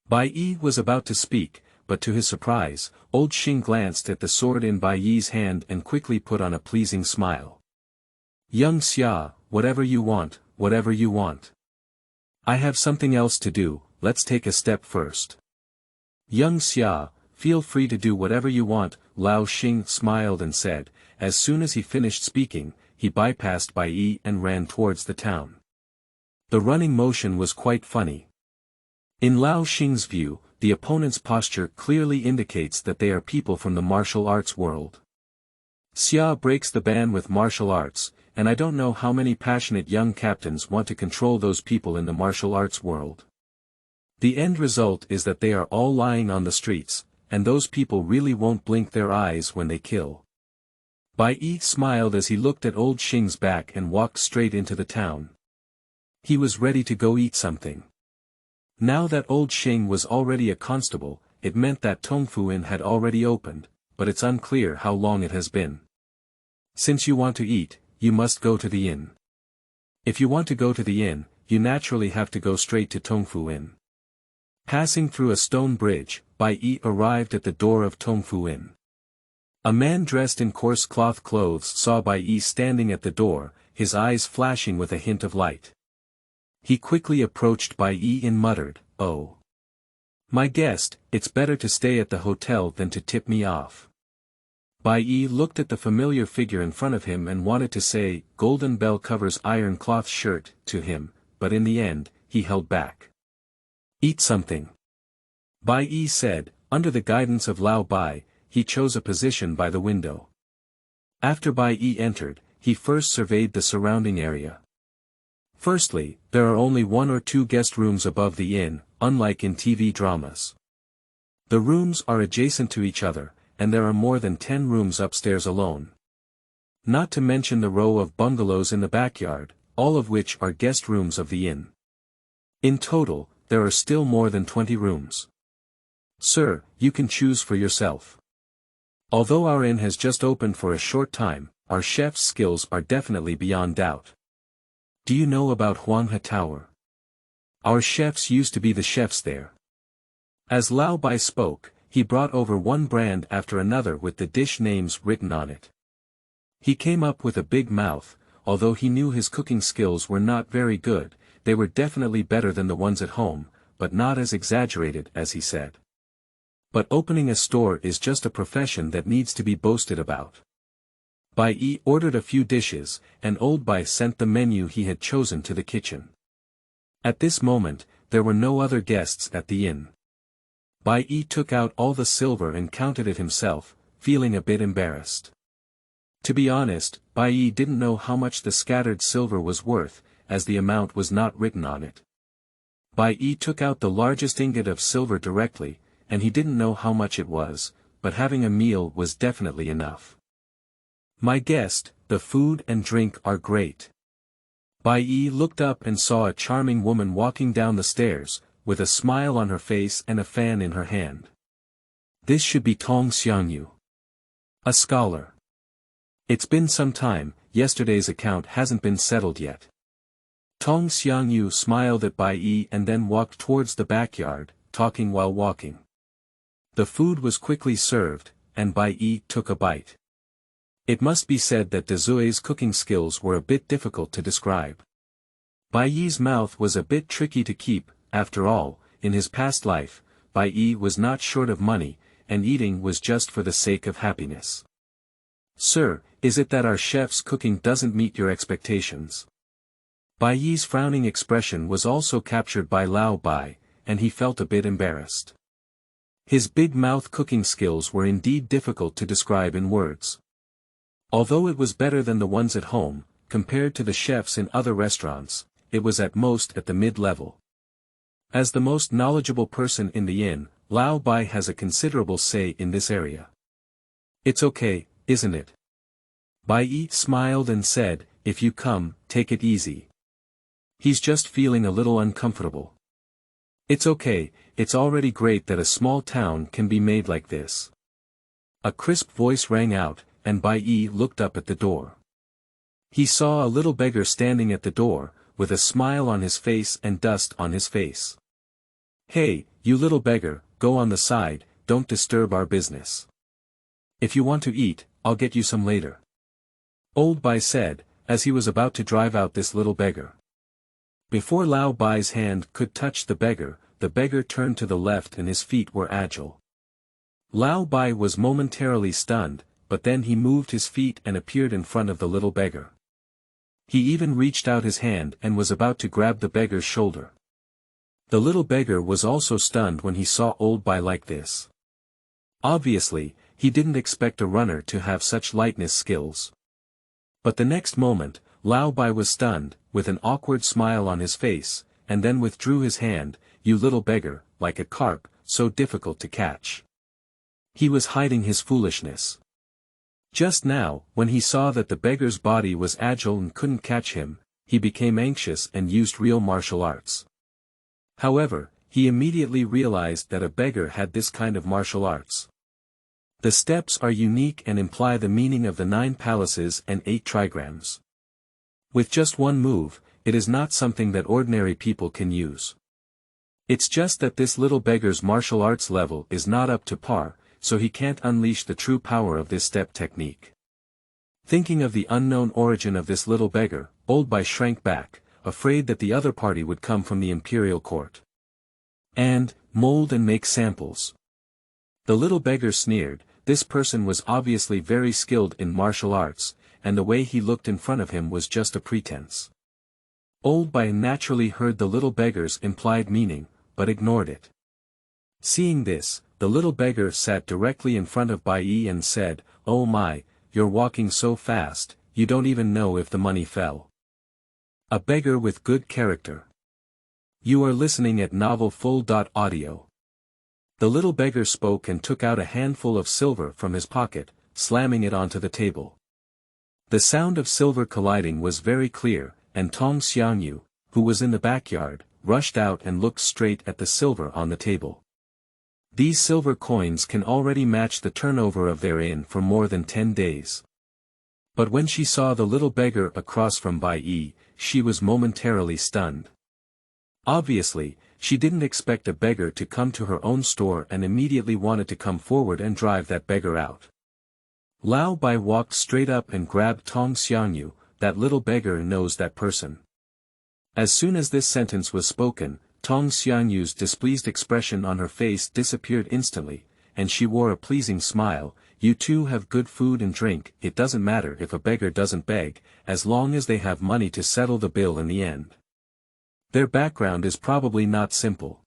Bai Yi was about to speak, but to his surprise, Old Xing glanced at the sword in Bai Yi's hand and quickly put on a pleasing smile. Young Xia, whatever you want, whatever you want. I have something else to do, let's take a step first. Young Xia, feel free to do whatever you want, Lao Xing smiled and said. As soon as he finished speaking, he bypassed Bai Yi and ran towards the town. The running motion was quite funny. In Lao Xing's view, the opponent's posture clearly indicates that they are people from the martial arts world. Xia breaks the ban with martial arts, and I don't know how many passionate young captains want to control those people in the martial arts world. The end result is that they are all lying on the streets, and those people really won't blink their eyes when they kill. Bai Yi smiled as he looked at Old Xing's back and walked straight into the town. He was ready to go eat something. Now that Old Xing was already a constable, it meant that Tongfu Inn had already opened, but it's unclear how long it has been. Since you want to eat, you must go to the inn. If you want to go to the inn, you naturally have to go straight to Tongfu Inn. Passing through a stone bridge, Bai Yi arrived at the door of Tongfu Inn. A man dressed in coarse cloth clothes saw Bai Yi standing at the door, his eyes flashing with a hint of light. He quickly approached Bai Yi and muttered, "Oh, my guest, it's better to stay at the hotel than to tip me off." Bai Yi looked at the familiar figure in front of him and wanted to say, "Golden bell covers iron cloth shirt," to him, but in the end, he held back. "Eat something," Bai Yi said. Under the guidance of Lao Bai, he chose a position by the window. After Bai Yi entered, he first surveyed the surrounding area. Firstly, there are only 1 or 2 guest rooms above the inn, unlike in TV dramas. The rooms are adjacent to each other, and there are more than 10 rooms upstairs alone. Not to mention the row of bungalows in the backyard, all of which are guest rooms of the inn. In total, there are still more than 20 rooms. "Sir, you can choose for yourself. Although our inn has just opened for a short time, our chef's skills are definitely beyond doubt. Do you know about Huang Tower? Our chefs used to be the chefs there." As Lao Bai spoke, he brought over one brand after another with the dish names written on it. He came up with a big mouth. Although he knew his cooking skills were not very good, they were definitely better than the ones at home, but not as exaggerated as he said. But opening a store is just a profession that needs to be boasted about. Bai Yi ordered a few dishes, and old Bai sent the menu he had chosen to the kitchen. At this moment, there were no other guests at the inn. Bai Yi took out all the silver and counted it himself, feeling a bit embarrassed. To be honest, Bai Yi didn't know how much the scattered silver was worth, as the amount was not written on it. Bai Yi took out the largest ingot of silver directly, and he didn't know how much it was, but having a meal was definitely enough. "My guest, the food and drink are great." Bai Yi looked up and saw a charming woman walking down the stairs, with a smile on her face and a fan in her hand. This should be Tong Xiangyu, a scholar. It's been some time, yesterday's account hasn't been settled yet. Tong Xiangyu smiled at Bai Yi and then walked towards the backyard, talking while walking. The food was quickly served, and Bai Yi took a bite. It must be said that Dezue's cooking skills were a bit difficult to describe. Bai Yi's mouth was a bit tricky to keep. After all, in his past life, Bai Yi was not short of money, and eating was just for the sake of happiness. "Sir, is it that our chef's cooking doesn't meet your expectations?" Bai Yi's frowning expression was also captured by Lao Bai, and he felt a bit embarrassed. His big mouth cooking skills were indeed difficult to describe in words. Although it was better than the ones at home, compared to the chefs in other restaurants, it was at most at the mid-level. As the most knowledgeable person in the inn, Lao Bai has a considerable say in this area. "It's okay, isn't it?" Bai Yi smiled and said, "If you come, take it easy. He's just feeling a little uncomfortable." "It's okay, it's already great that a small town can be made like this." A crisp voice rang out, and Bai Yi looked up at the door. He saw a little beggar standing at the door, with a smile on his face and dust on his face. "Hey, you little beggar, go on the side, don't disturb our business. If you want to eat, I'll get you some later," old Bai said, as he was about to drive out this little beggar. Before Lao Bai's hand could touch the beggar turned to the left and his feet were agile. Lao Bai was momentarily stunned, but then he moved his feet and appeared in front of the little beggar. He even reached out his hand and was about to grab the beggar's shoulder. The little beggar was also stunned when he saw old Bai like this. Obviously, he didn't expect a runner to have such lightness skills. But the next moment, Lao Bai was stunned, with an awkward smile on his face, and then withdrew his hand. "You little beggar, like a carp, so difficult to catch." He was hiding his foolishness. Just now, when he saw that the beggar's body was agile and couldn't catch him, he became anxious and used real martial arts. However, he immediately realized that a beggar had this kind of martial arts. The steps are unique and imply the meaning of the 9 palaces and 8 trigrams. With just one move, it is not something that ordinary people can use. It's just that this little beggar's martial arts level is not up to par, so he can't unleash the true power of this step technique. Thinking of the unknown origin of this little beggar, Old Bai shrank back, afraid that the other party would come from the imperial court and mold and make samples. The little beggar sneered. This person was obviously very skilled in martial arts, and the way he looked in front of him was just a pretense. Old Bai naturally heard the little beggar's implied meaning, but ignored it. Seeing this, the little beggar sat directly in front of Bai Yi and said, "Oh my, you're walking so fast, you don't even know if the money fell." A beggar with good character. You are listening at novelfull.audio. The little beggar spoke and took out a handful of silver from his pocket, slamming it onto the table. The sound of silver colliding was very clear, and Tong Xiangyu, who was in the backyard, rushed out and looked straight at the silver on the table. These silver coins can already match the turnover of their inn for more than 10 days. But when she saw the little beggar across from Bai Yi, she was momentarily stunned. Obviously, she didn't expect a beggar to come to her own store and immediately wanted to come forward and drive that beggar out. Lao Bai walked straight up and grabbed Tong Xiangyu. That little beggar knows that person. As soon as this sentence was spoken, Tong Xiangyu's displeased expression on her face disappeared instantly, and she wore a pleasing smile. You two have good food and drink. It doesn't matter if a beggar doesn't beg, as long as they have money to settle the bill in the end. Their background is probably not simple.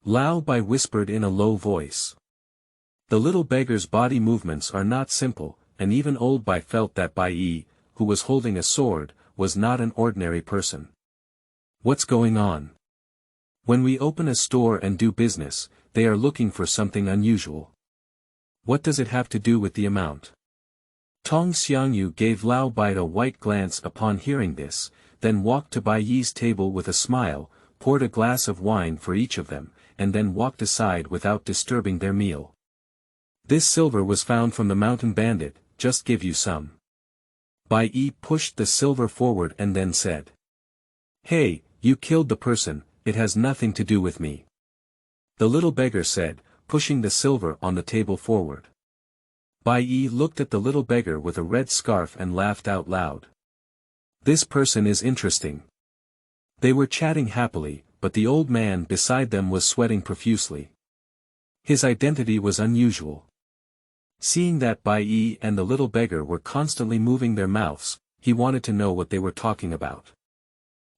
Lao Bai whispered in a low voice. The little beggar's body movements are not simple, and even Old Bai felt that Bai Yi, who was holding a sword, was not an ordinary person. What's going on? When we open a store and do business, they are looking for something unusual. What does it have to do with the amount? Tong Xiangyu gave Lao Bai a white glance upon hearing this, then walked to Bai Yi's table with a smile, poured a glass of wine for each of them, and then walked aside without disturbing their meal. This silver was found from the mountain bandit, just give you some. Bai Yi pushed the silver forward and then said. Hey, you killed the person, it has nothing to do with me. The little beggar said, pushing the silver on the table forward. Bai Yi looked at the little beggar with a red scarf and laughed out loud. This person is interesting. They were chatting happily, but the old man beside them was sweating profusely. His identity was unusual. Seeing that Bai Yi and the little beggar were constantly moving their mouths, he wanted to know what they were talking about.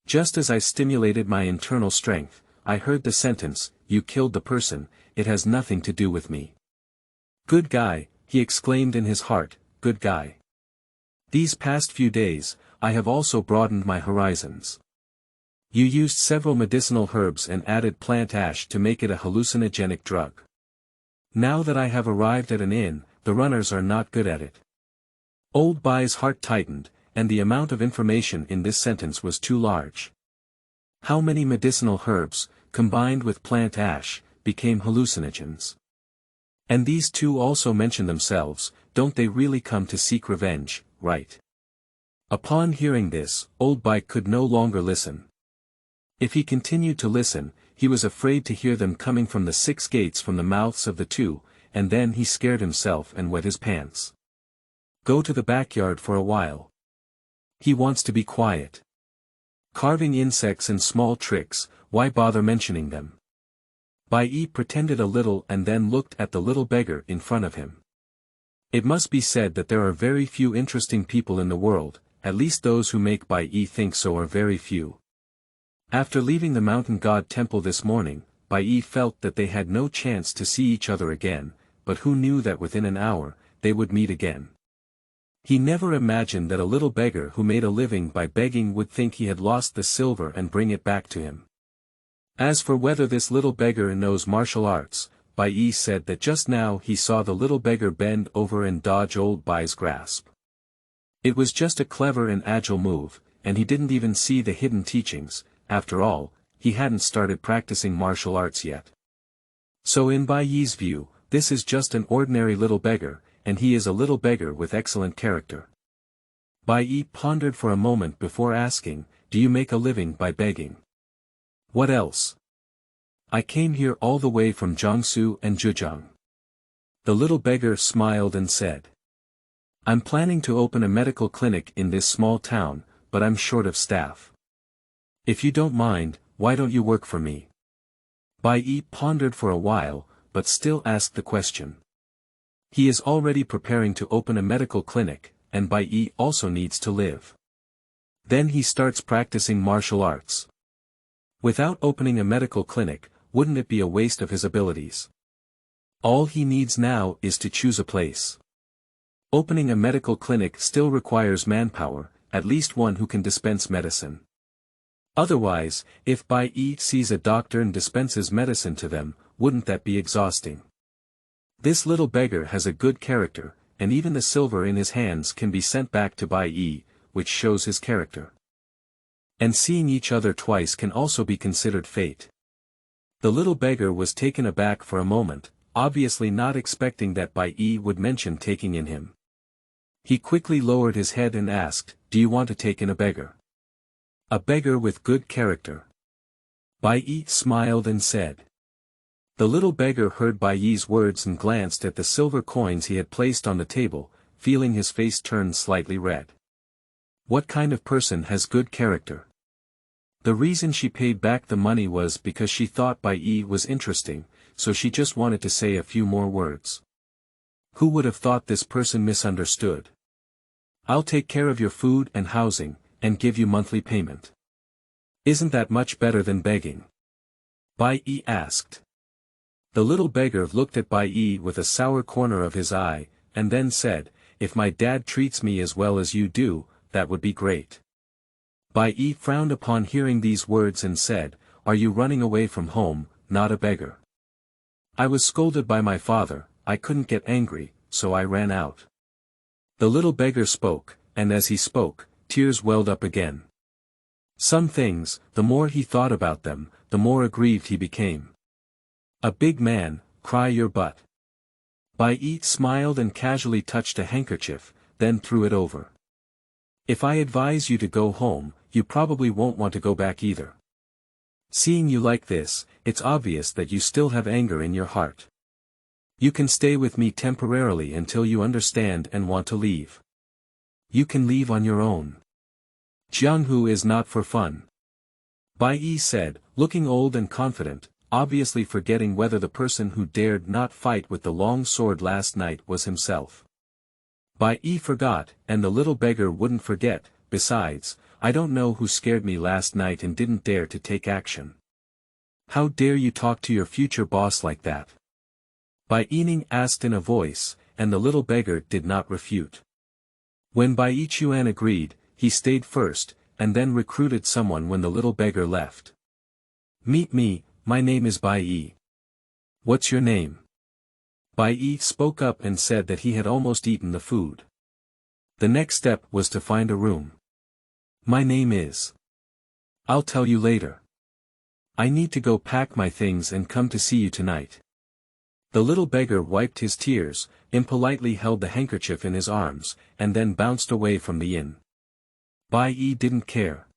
Just as I stimulated my internal strength, I heard the sentence, you killed the person, it has nothing to do with me. Good guy, he exclaimed in his heart, good guy. These past few days, I have also broadened my horizons. You used several medicinal herbs and added plant ash to make it a hallucinogenic drug. Now that I have arrived at an inn, the runners are not good at it. Old Bai's heart tightened, and the amount of information in this sentence was too large. How many medicinal herbs, combined with plant ash, became hallucinogens? And these two also mention themselves, don't they really come to seek revenge, right? Upon hearing this, Old Bai could no longer listen. If he continued to listen, he was afraid to hear them coming from the 6 gates from the mouths of the two, and then he scared himself and wet his pants. Go to the backyard for a while. He wants to be quiet. Carving insects and small tricks, why bother mentioning them? Bai Yi pretended a little and then looked at the little beggar in front of him. It must be said that there are very few interesting people in the world, at least those who make Bai Yi think so are very few. After leaving the mountain god temple this morning, Bai Yi felt that they had no chance to see each other again, but who knew that within an hour, they would meet again. He never imagined that a little beggar who made a living by begging would think he had lost the silver and bring it back to him. As for whether this little beggar knows martial arts, Bai Yi said that just now he saw the little beggar bend over and dodge Old Bai's grasp. It was just a clever and agile move, and he didn't even see the hidden teachings. After all, he hadn't started practicing martial arts yet. So in Bai Yi's view, this is just an ordinary little beggar, and he is a little beggar with excellent character. Bai Yi pondered for a moment before asking, do you make a living by begging? What else? I came here all the way from Jiangsu and Zhejiang. The little beggar smiled and said, I'm planning to open a medical clinic in this small town, but I'm short of staff. If you don't mind, why don't you work for me? Bai Yi pondered for a while, but still asked the question. He is already preparing to open a medical clinic, and Bai Yi also needs to live. Then he starts practicing martial arts. Without opening a medical clinic, wouldn't it be a waste of his abilities? All he needs now is to choose a place. Opening a medical clinic still requires manpower, at least one who can dispense medicine. Otherwise, if Bai Yi sees a doctor and dispenses medicine to them, wouldn't that be exhausting? This little beggar has a good character, and even the silver in his hands can be sent back to Bai Yi, which shows his character. And seeing each other twice can also be considered fate. The little beggar was taken aback for a moment, obviously not expecting that Bai Yi would mention taking in him. He quickly lowered his head and asked, Do you want to take in a beggar? A beggar with good character. Bai Yi smiled and said. The little beggar heard Bai Yi's words and glanced at the silver coins he had placed on the table, feeling his face turn slightly red. What kind of person has good character? The reason she paid back the money was because she thought Bai Yi was interesting, so she just wanted to say a few more words. Who would have thought this person misunderstood? I'll take care of your food and housing, and give you monthly payment. Isn't that much better than begging? Bai Yi asked. The little beggar looked at Bai Yi with a sour corner of his eye, and then said, If my dad treats me as well as you do, that would be great. Bai Yi frowned upon hearing these words and said, Are you running away from home, not a beggar? I was scolded by my father, I couldn't get angry, so I ran out. The little beggar spoke, and as he spoke, tears welled up again. Some things, the more he thought about them, the more aggrieved he became. A big man, cry your butt. Bai Yi smiled and casually touched a handkerchief, then threw it over. If I advise you to go home, you probably won't want to go back either. Seeing you like this, it's obvious that you still have anger in your heart. You can stay with me temporarily until you understand and want to leave. You can leave on your own. Jianghu is not for fun. Bai Yi said, looking old and confident, obviously forgetting whether the person who dared not fight with the long sword last night was himself. Bai Yi forgot, and the little beggar wouldn't forget, besides, I don't know who scared me last night and didn't dare to take action. How dare you talk to your future boss like that? Bai Yi asked in a voice, and the little beggar did not refute. When Bai Yi agreed, he stayed first, and then recruited someone when the little beggar left. Meet me, my name is Bai Yi. What's your name? Bai Yi spoke up and said that he had almost eaten the food. The next step was to find a room. My name is. I'll tell you later. I need to go pack my things and come to see you tonight. The little beggar wiped his tears, impolitely held the handkerchief in his arms, and then bounced away from the inn. Bai Yi didn't care.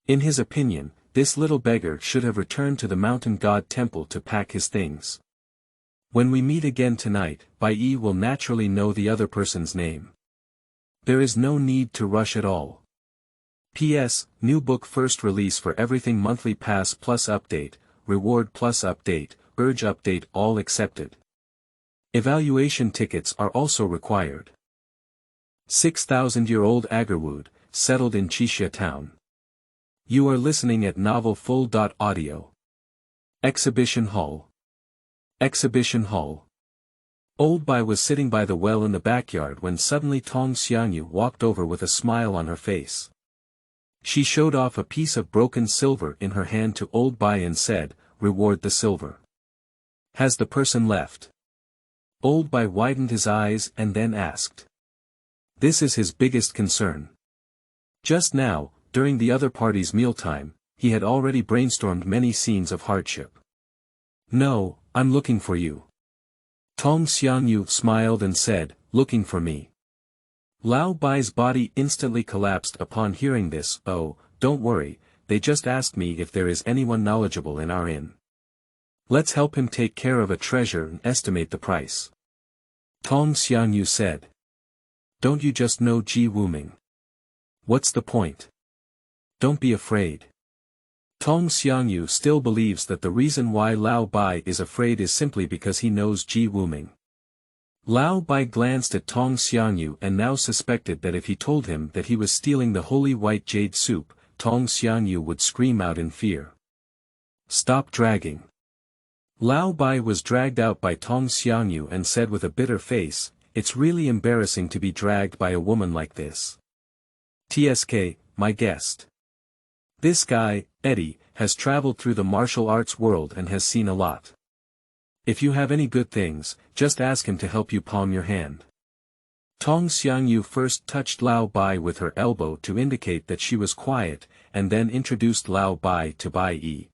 In his opinion, this little beggar should have returned to the mountain god temple to pack his things. When we meet again tonight, Bai Yi will naturally know the other person's name. There is no need to rush at all. P.S. New book first release for everything monthly pass plus update, reward plus update, urge update all accepted. Evaluation tickets are also required. 6,000-year-old agarwood, settled in Qixia Town. You are listening at Novel Full.audio. Exhibition Hall. Exhibition Hall. Old Bai was sitting by the well in the backyard when suddenly Tong Xiangyu walked over with a smile on her face. She showed off a piece of broken silver in her hand to Old Bai and said, Reward the silver. Has the person left? Old Bai widened his eyes and then asked. This is his biggest concern. Just now, during the other party's mealtime, he had already brainstormed many scenes of hardship. No, I'm looking for you. Tong Xiangyu smiled and said, Looking for me. Lao Bai's body instantly collapsed upon hearing this. Oh, don't worry, they just asked me if there is anyone knowledgeable in our inn. Let's help him take care of a treasure and estimate the price. Tong Xiangyu said. Don't you just know Ji Wuming? What's the point? Don't be afraid. Tong Xiangyu still believes that the reason why Lao Bai is afraid is simply because he knows Ji Wuming. Lao Bai glanced at Tong Xiangyu and now suspected that if he told him that he was stealing the holy white jade soup, Tong Xiangyu would scream out in fear. Stop dragging. Lao Bai was dragged out by Tong Xiangyu and said with a bitter face, it's really embarrassing to be dragged by a woman like this. TSK, my guest. This guy, Eddie, has traveled through the martial arts world and has seen a lot. If you have any good things, just ask him to help you palm your hand. Tong Xiangyu first touched Lao Bai with her elbow to indicate that she was quiet, and then introduced Lao Bai to Bai Yi.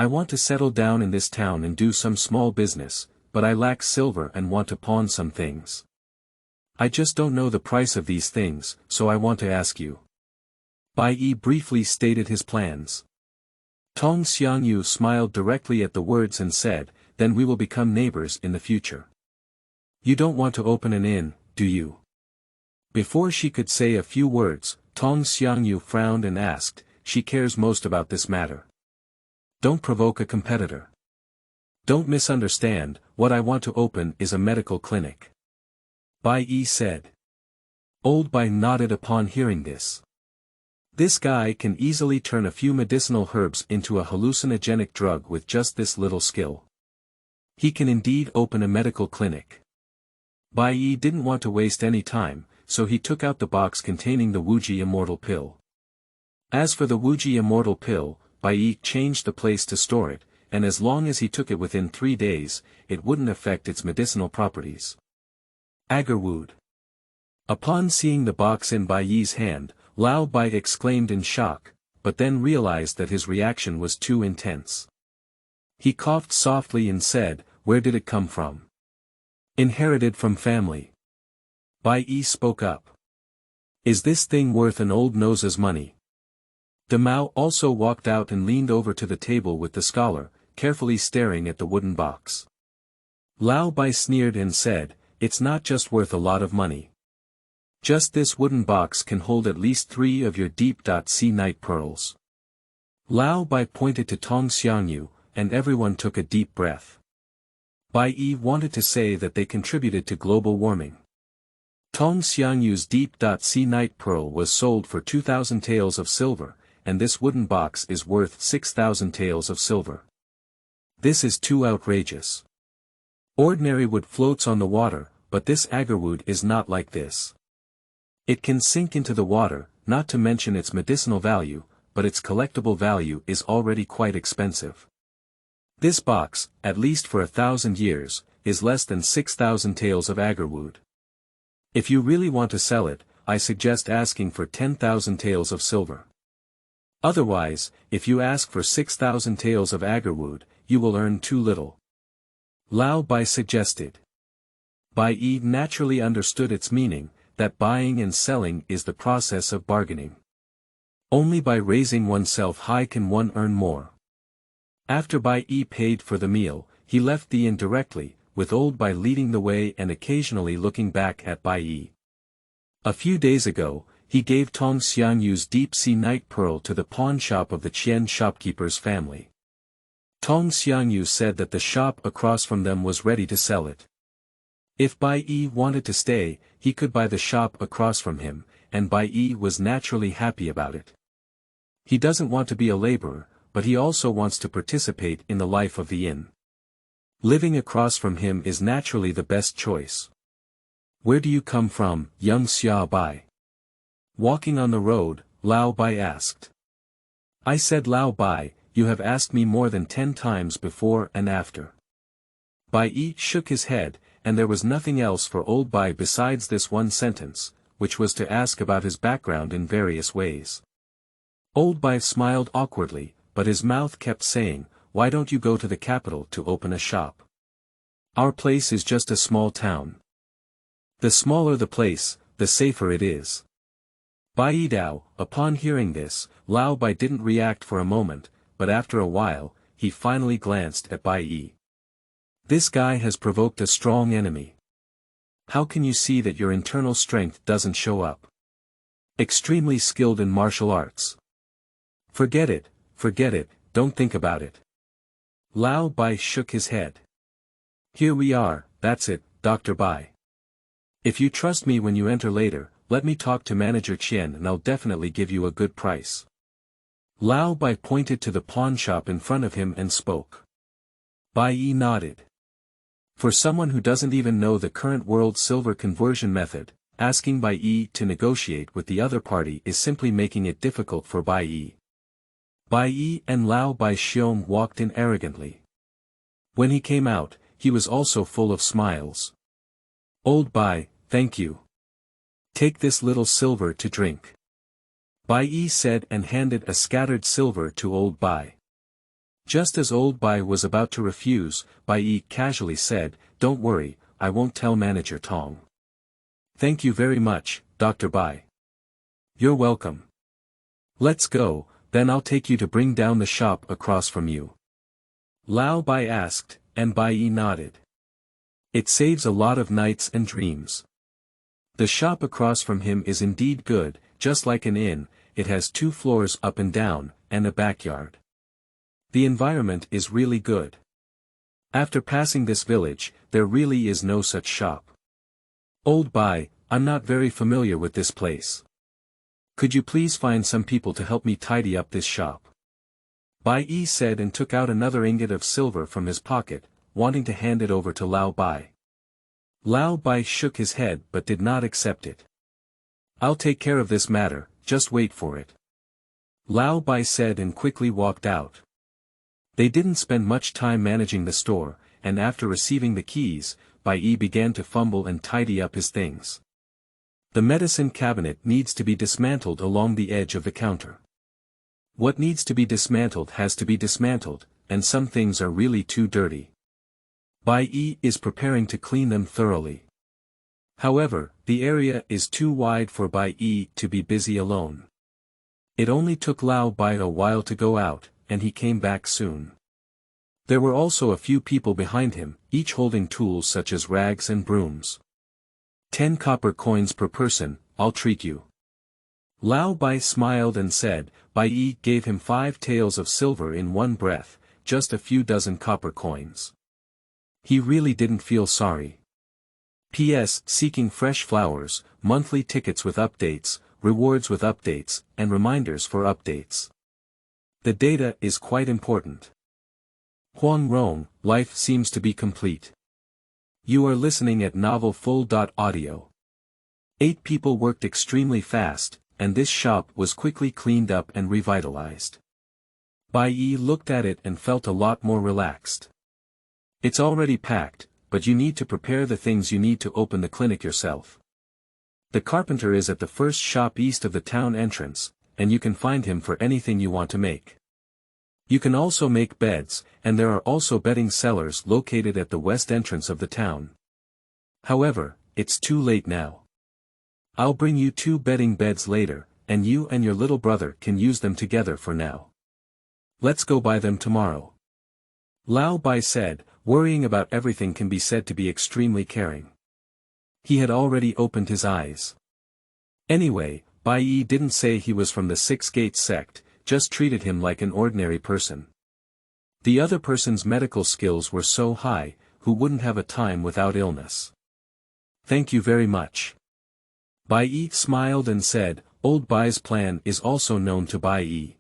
I want to settle down in this town and do some small business, but I lack silver and want to pawn some things. I just don't know the price of these things, so I want to ask you. Bai Yi briefly stated his plans. Tong Xiangyu smiled directly at the words and said, then we will become neighbors in the future. You don't want to open an inn, do you? Before she could say a few words, Tong Xiangyu frowned and asked, she cares most about this matter. Don't provoke a competitor. Don't misunderstand, what I want to open is a medical clinic. Bai Yi said. Old Bai nodded upon hearing this. This guy can easily turn a few medicinal herbs into a hallucinogenic drug with just this little skill. He can indeed open a medical clinic. Bai Yi didn't want to waste any time, so he took out the box containing the Wuji Immortal Pill. As for the Wuji Immortal Pill, Bai Yi changed the place to store it, and as long as he took it within 3 days, it wouldn't affect its medicinal properties. Agarwood. Upon seeing the box in Bai Yi's hand, Lao Bai exclaimed in shock, but then realized that his reaction was too intense. He coughed softly and said, where did it come from? Inherited from family. Bai Yi spoke up. Is this thing worth an old nose's money? Demao also walked out and leaned over to the table with the scholar, carefully staring at the wooden box. Lao Bai sneered and said, it's not just worth a lot of money. Just this wooden box can hold at least 3 of your deep-sea night pearls. Lao Bai pointed to Tong Xiangyu, and everyone took a deep breath. Bai Yi wanted to say that they contributed to global warming. Tong Xiangyu's deep-sea night pearl was sold for 2,000 taels of silver, and this wooden box is worth 6,000 taels of silver. This is too outrageous. Ordinary wood floats on the water, but this agarwood is not like this. It can sink into the water, not to mention its medicinal value, but its collectible value is already quite expensive. This box, at least for 1,000 years, is less than 6,000 taels of agarwood. If you really want to sell it, I suggest asking for 10,000 taels of silver. Otherwise, if you ask for 6,000 taels of agarwood, you will earn too little. Lao Bai suggested. Bai Yi naturally understood its meaning, that buying and selling is the process of bargaining. Only by raising oneself high can one earn more. After Bai Yi paid for the meal, he left the inn directly, with old Bai leading the way and occasionally looking back at Bai Yi. A few days ago, he gave Tong Xiangyu's deep-sea night pearl to the pawn shop of the Tian shopkeeper's family. Tong Xiangyu said that the shop across from them was ready to sell it. If Bai Yi wanted to stay, he could buy the shop across from him, and Bai Yi was naturally happy about it. He doesn't want to be a laborer, but he also wants to participate in the life of the inn. Living across from him is naturally the best choice. Where do you come from, young Xia Bai? Walking on the road, Lao Bai asked. I said Lao Bai, you have asked me more than 10 times before and after. Bai Yi shook his head, and there was nothing else for old Bai besides this one sentence, which was to ask about his background in various ways. Old Bai smiled awkwardly, but his mouth kept saying, why don't you go to the capital to open a shop? Our place is just a small town. The smaller the place, the safer it is. Bai Yi Dao, upon hearing this, Lao Bai didn't react for a moment, but after a while, he finally glanced at Bai Yi. This guy has provoked a strong enemy. How can you see that your internal strength doesn't show up? Extremely skilled in martial arts. Forget it, don't think about it. Lao Bai shook his head. Here we are, that's it, Dr. Bai. If you trust me when you enter later, let me talk to Manager Tian and I'll definitely give you a good price. Lao Bai pointed to the pawn shop in front of him and spoke. Bai Yi nodded. For someone who doesn't even know the current world silver conversion method, asking Bai Yi to negotiate with the other party is simply making it difficult for Bai Yi. Bai Yi and Lao Bai Xiong walked in arrogantly. When he came out, he was also full of smiles. Old Bai, thank you. Take this little silver to drink. Bai Yi said and handed a scattered silver to Old Bai. Just as Old Bai was about to refuse, Bai Yi casually said, Don't worry, I won't tell Manager Tong. Thank you very much, Dr. Bai. You're welcome. Let's go, then I'll take you to bring down the shop across from you. Lao Bai asked, and Bai Yi nodded. It saves a lot of nights and dreams. The shop across from him is indeed good, just like an inn, it has 2 floors up and down, and a backyard. The environment is really good. After passing this village, there really is no such shop. Old Bai, I'm not very familiar with this place. Could you please find some people to help me tidy up this shop? Bai Yi said and took out another ingot of silver from his pocket, wanting to hand it over to Lao Bai. Lao Bai shook his head but did not accept it. I'll take care of this matter, just wait for it. Lao Bai said and quickly walked out. They didn't spend much time managing the store, and after receiving the keys, Bai Yi began to fumble and tidy up his things. The medicine cabinet needs to be dismantled along the edge of the counter. What needs to be dismantled has to be dismantled, and some things are really too dirty. Bai Yi is preparing to clean them thoroughly. However, the area is too wide for Bai Yi to be busy alone. It only took Lao Bai a while to go out, and he came back soon. There were also a few people behind him, each holding tools such as rags and brooms. 10 copper coins per person, I'll treat you. Lao Bai smiled and said, Bai Yi gave him 5 taels of silver in one breath, just a few dozen copper coins. He really didn't feel sorry. P.S. Seeking fresh flowers, monthly tickets with updates, rewards with updates, and reminders for updates. The data is quite important. Huang Rong, life seems to be complete. You are listening at Novel Full.audio. 8 people worked extremely fast, and this shop was quickly cleaned up and revitalized. Bai Yi looked at it and felt a lot more relaxed. It's already packed, but you need to prepare the things you need to open the clinic yourself. The carpenter is at the first shop east of the town entrance, and you can find him for anything you want to make. You can also make beds, and there are also bedding sellers located at the west entrance of the town. However, it's too late now. I'll bring you 2 bedding beds later, and you and your little brother can use them together for now. Let's go buy them tomorrow. Lao Bai said, worrying about everything can be said to be extremely caring. He had already opened his eyes. Anyway, Bai Yi didn't say he was from the 6 Gates sect, just treated him like an ordinary person. The other person's medical skills were so high, who wouldn't have a time without illness. Thank you very much. Bai Yi smiled and said, Old Bai's plan is also known to Bai Yi.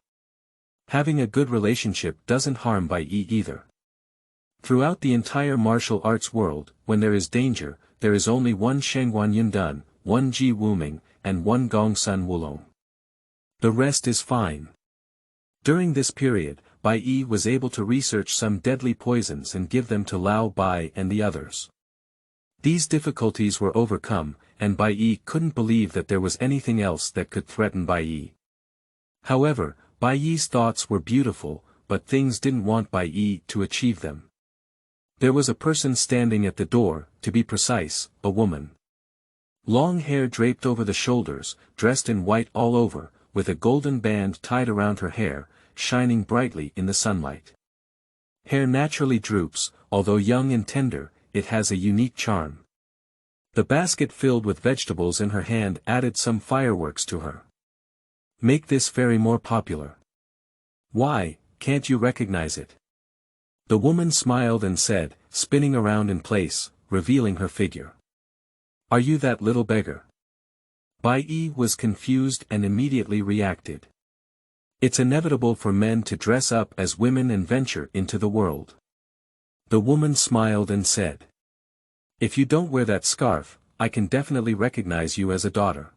Having a good relationship doesn't harm Bai Yi either. Throughout the entire martial arts world, when there is danger, there is only one Shengguan Yundan, one Ji Wuming, and one Gongsun Wulong. The rest is fine. During this period, Bai Yi was able to research some deadly poisons and give them to Lao Bai and the others. These difficulties were overcome, and Bai Yi couldn't believe that there was anything else that could threaten Bai Yi. However, Bai Yi's thoughts were beautiful, but things didn't want Bai Yi to achieve them. There was a person standing at the door, to be precise, a woman. Long hair draped over the shoulders, dressed in white all over, with a golden band tied around her hair, shining brightly in the sunlight. Hair naturally droops, although young and tender, it has a unique charm. The basket filled with vegetables in her hand added some fireworks to her. Make this fairy more popular. Why, can't you recognize it? The woman smiled and said, spinning around in place, revealing her figure. Are you that little beggar? Bai Yi was confused and immediately reacted. It's inevitable for men to dress up as women and venture into the world. The woman smiled and said. If you don't wear that scarf, I can definitely recognize you as a daughter.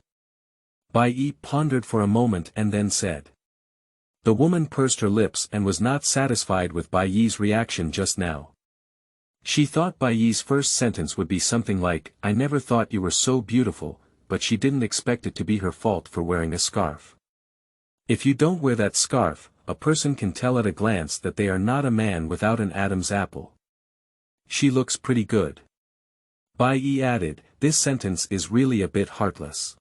Bai Yi pondered for a moment and then said. The woman pursed her lips and was not satisfied with Bai Yi's reaction just now. She thought Bai Yi's first sentence would be something like, I never thought you were so beautiful, but she didn't expect it to be her fault for wearing a scarf. If you don't wear that scarf, a person can tell at a glance that they are not a man without an Adam's apple. She looks pretty good. Bai Yi added, this sentence is really a bit heartless.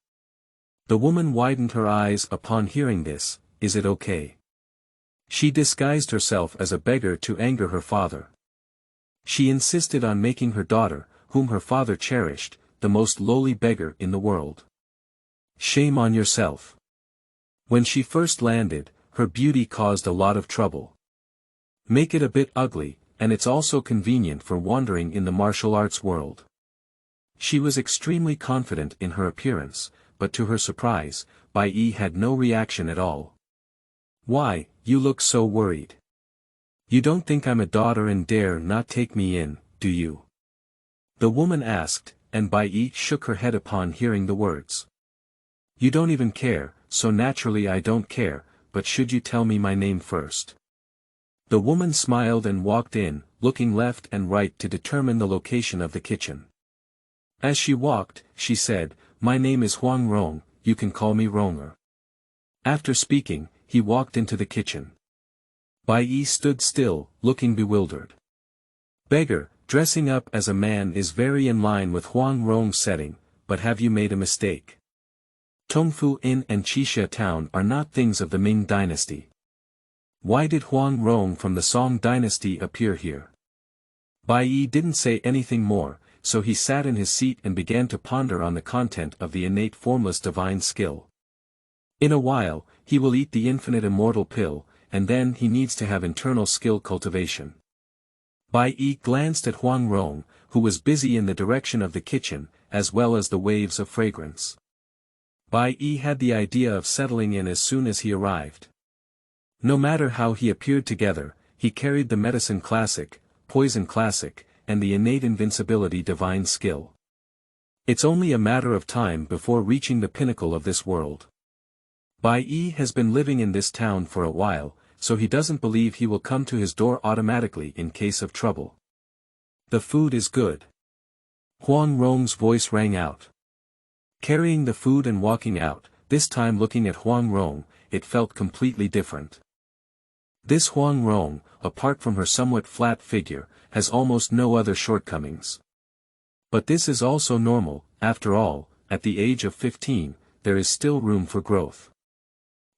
The woman widened her eyes upon hearing this, is it okay? She disguised herself as a beggar to anger her father. She insisted on making her daughter, whom her father cherished, the most lowly beggar in the world. Shame on yourself. When she first landed, her beauty caused a lot of trouble. Make it a bit ugly, and it's also convenient for wandering in the martial arts world. She was extremely confident in her appearance, but to her surprise, Bai Yi had no reaction at all. Why, you look so worried. You don't think I'm a daughter and dare not take me in, do you? The woman asked, and Bai Yi shook her head upon hearing the words. You don't even care, so naturally I don't care, but should you tell me my name first? The woman smiled and walked in, looking left and right to determine the location of the kitchen. As she walked, she said, my name is Huang Rong, you can call me Ronger. After speaking, he walked into the kitchen. Bai Yi stood still, looking bewildered. Beggar, dressing up as a man is very in line with Huang Rong's setting, but have you made a mistake? Tongfu Inn and Qixia Town are not things of the Ming dynasty. Why did Huang Rong from the Song dynasty appear here? Bai Yi didn't say anything more, so he sat in his seat and began to ponder on the content of the innate formless divine skill. In a while, he will eat the infinite immortal pill, and then he needs to have internal skill cultivation. Bai Yi glanced at Huang Rong, who was busy in the direction of the kitchen, as well as the waves of fragrance. Bai Yi had the idea of settling in as soon as he arrived. No matter how he appeared together, he carried the medicine classic, poison classic, and the innate invincibility divine skill. It's only a matter of time before reaching the pinnacle of this world. Bai Yi has been living in this town for a while, so he doesn't believe he will come to his door automatically in case of trouble. The food is good. Huang Rong's voice rang out. Carrying the food and walking out, this time looking at Huang Rong, it felt completely different. This Huang Rong, apart from her somewhat flat figure, has almost no other shortcomings. But this is also normal, after all, at the age of 15, there is still room for growth.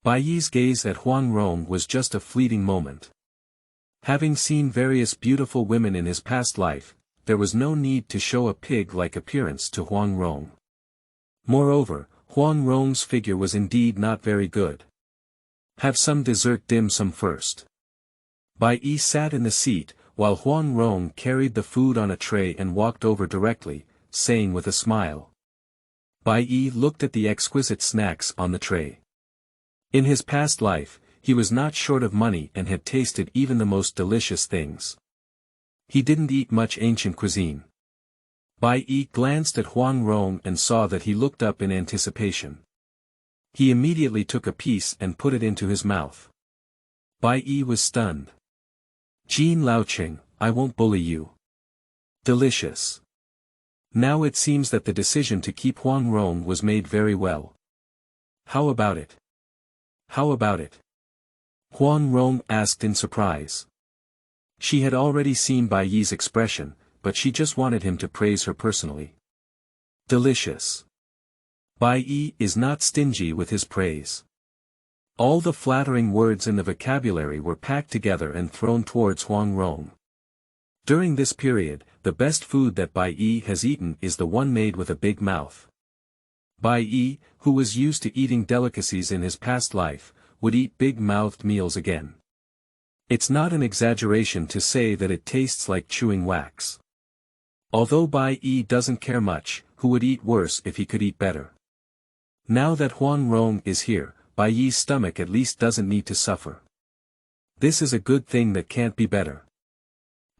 Bai Yi's gaze at Huang Rong was just a fleeting moment. Having seen various beautiful women in his past life, there was no need to show a pig-like appearance to Huang Rong. Moreover, Huang Rong's figure was indeed not very good. Have some dessert dim sum first. Bai Yi sat in the seat, while Huang Rong carried the food on a tray and walked over directly, saying with a smile. Bai Yi looked at the exquisite snacks on the tray. In his past life, he was not short of money and had tasted even the most delicious things. He didn't eat much ancient cuisine. Bai Yi glanced at Huang Rong and saw that he looked up in anticipation. He immediately took a piece and put it into his mouth. Bai Yi was stunned. Jin Laoqing, I won't bully you. Delicious. Now it seems that the decision to keep Huang Rong was made very well. How about it? How about it? Huang Rong asked in surprise. She had already seen Bai Yi's expression, but she just wanted him to praise her personally. Delicious. Bai Yi is not stingy with his praise. All the flattering words in the vocabulary were packed together and thrown towards Huang Rong. During this period, the best food that Bai Yi has eaten is the one made with a big mouth. Bai Yi, who was used to eating delicacies in his past life, would eat big-mouthed meals again. It's not an exaggeration to say that it tastes like chewing wax. Although Bai Yi doesn't care much, who would eat worse if he could eat better? Now that Huang Rong is here, Bai Yi's stomach at least doesn't need to suffer. This is a good thing that can't be better.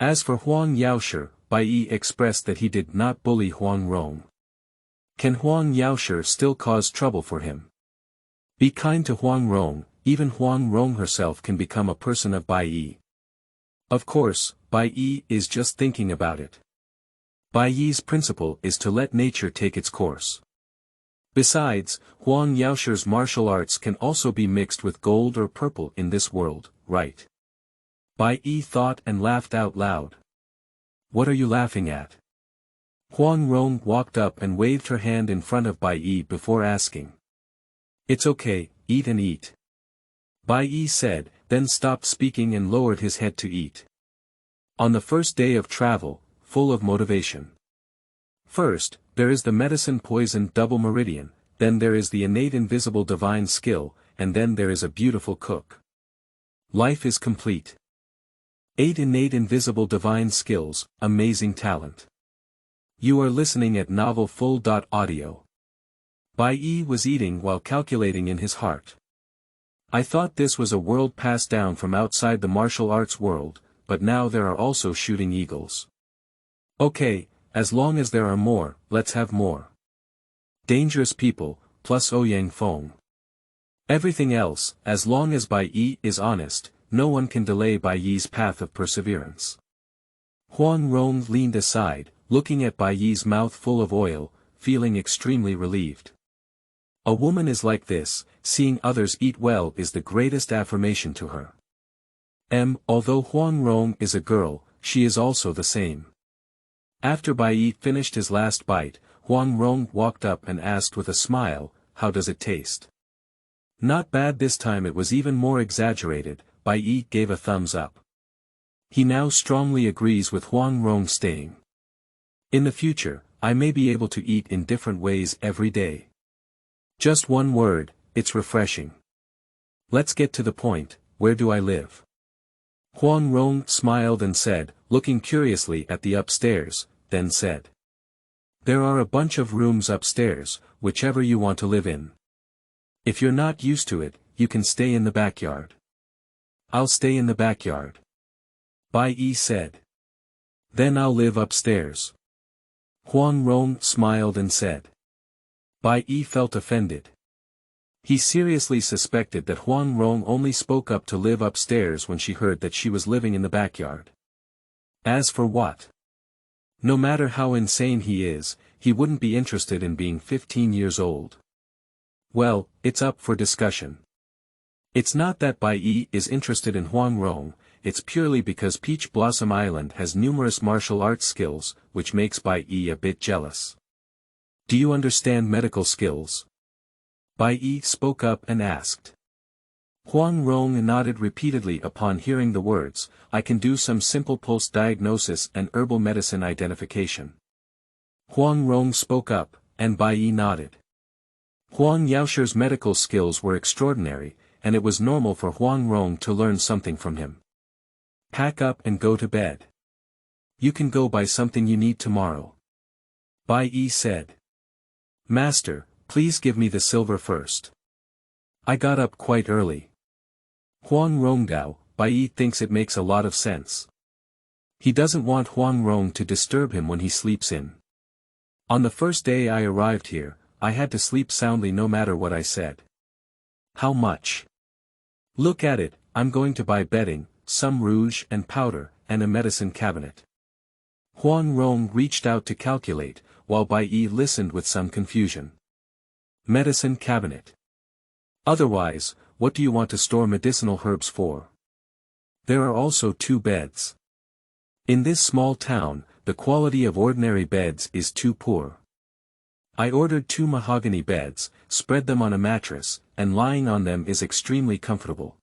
As for Huang Yao'er, Bai Yi expressed that he did not bully Huang Rong. Can Huang Yao'er still cause trouble for him? Be kind to Huang Rong, even Huang Rong herself can become a person of Bai Yi. Of course, Bai Yi is just thinking about it. Bai Yi's principle is to let nature take its course. Besides, Huang Yao'er's martial arts can also be mixed with gold or purple in this world, right? Bai Yi thought and laughed out loud. What are you laughing at? Huang Rong walked up and waved her hand in front of Bai Yi before asking. It's okay, eat and eat. Bai Yi said, then stopped speaking and lowered his head to eat. On the first day of travel, full of motivation. First, there is the medicine poison double meridian, then there is the innate invisible divine skill, and then there is a beautiful cook. Life is complete. 8 innate invisible divine skills, amazing talent. You are listening at Novel Full. Audio. Bai Yi was eating while calculating in his heart. I thought this was a world passed down from outside the martial arts world, but now there are also shooting eagles. Okay, as long as there are more, let's have more. Dangerous people, plus Ouyang Feng. Everything else, as long as Bai Yi is honest, no one can delay Bai Yi's path of perseverance. Huang Rong leaned aside, looking at Bai Yi's mouth full of oil, feeling extremely relieved. A woman is like this, seeing others eat well is the greatest affirmation to her. Although Huang Rong is a girl, she is also the same. After Bai Yi finished his last bite, Huang Rong walked up and asked with a smile, how does it taste? Not bad. This time it was even more exaggerated. Bai Yi gave a thumbs up. He now strongly agrees with Huang Rong staying. In the future, I may be able to eat in different ways every day. Just one word, it's refreshing. Let's get to the point, where do I live? Huang Rong smiled and said, looking curiously at the upstairs, then said. There are a bunch of rooms upstairs, whichever you want to live in. If you're not used to it, you can stay in the backyard. I'll stay in the backyard. Bai Yi said. Then I'll live upstairs. Huang Rong smiled and said. Bai Yi felt offended. He seriously suspected that Huang Rong only spoke up to live upstairs when she heard that she was living in the backyard. As for what? No matter how insane he is, he wouldn't be interested in being 15 years old. Well, it's up for discussion. It's not that Bai Yi is interested in Huang Rong, it's purely because Peach Blossom Island has numerous martial arts skills, which makes Bai Yi a bit jealous. Do you understand medical skills? Bai Yi spoke up and asked. Huang Rong nodded repeatedly upon hearing the words, I can do some simple pulse diagnosis and herbal medicine identification. Huang Rong spoke up, and Bai Yi nodded. Huang Yao'er's medical skills were extraordinary, and it was normal for Huang Rong to learn something from him. Pack up and go to bed. You can go buy something you need tomorrow. Bai Yi said. Master, please give me the silver first. I got up quite early. Huang Rong Gao, Bai Yi thinks it makes a lot of sense. He doesn't want Huang Rong to disturb him when he sleeps in. On the first day I arrived here, I had to sleep soundly no matter what I said. How much? Look at it, I'm going to buy bedding, some rouge and powder, and a medicine cabinet. Huang Rong reached out to calculate, while Bai Yi listened with some confusion. Medicine cabinet. Otherwise, what do you want to store medicinal herbs for? There are also 2 beds. In this small town, the quality of ordinary beds is too poor. I ordered 2 mahogany beds, spread them on a mattress, and lying on them is extremely comfortable.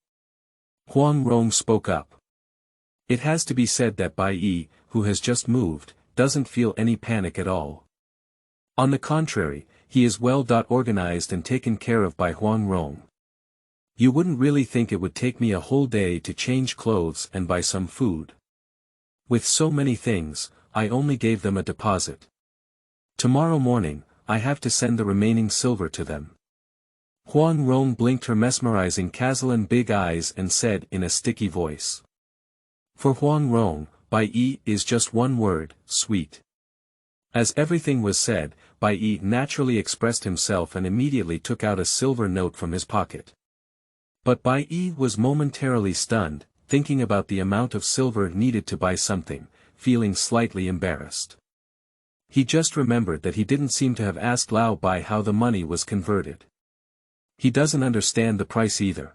Huang Rong spoke up. It has to be said that Bai Yi, who has just moved, doesn't feel any panic at all. On the contrary, he is well organized and taken care of by Huang Rong. You wouldn't really think it would take me a whole day to change clothes and buy some food. With so many things, I only gave them a deposit. Tomorrow morning, I have to send the remaining silver to them. Huang Rong blinked her mesmerizing Cazalan big eyes and said in a sticky voice. For Huang Rong, Bai Yi is just one word, sweet. As everything was said, Bai Yi naturally expressed himself and immediately took out a silver note from his pocket. But Bai Yi was momentarily stunned, thinking about the amount of silver needed to buy something, feeling slightly embarrassed. He just remembered that he didn't seem to have asked Lao Bai how the money was converted. He doesn't understand the price either.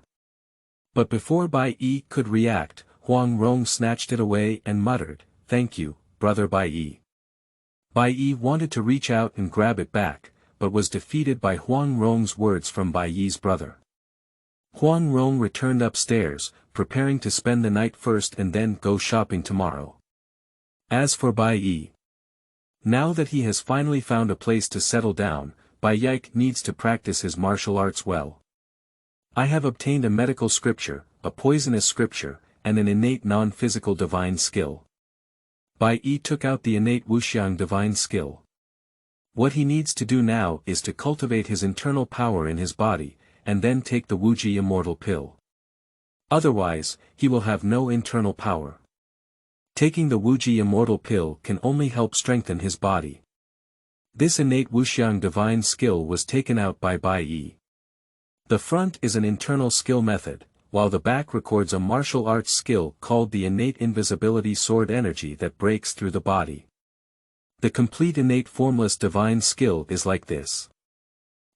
But before Bai Yi could react, Huang Rong snatched it away and muttered, "Thank you, brother Bai Yi." Bai Yi wanted to reach out and grab it back, but was defeated by Huang Rong's words from Bai Yi's brother. Huang Rong returned upstairs, preparing to spend the night first and then go shopping tomorrow. As for Bai Yi, now that he has finally found a place to settle down, Bai Yi needs to practice his martial arts well. I have obtained a medical scripture, a poisonous scripture, and an innate non-physical divine skill. Bai Yi took out the innate Wuxiang divine skill. What he needs to do now is to cultivate his internal power in his body, and then take the Wuji immortal pill. Otherwise, he will have no internal power. Taking the Wuji immortal pill can only help strengthen his body. This innate Wuxiang divine skill was taken out by Bai Yi. The front is an internal skill method, while the back records a martial arts skill called the innate invisibility sword energy that breaks through the body. The complete innate formless divine skill is like this.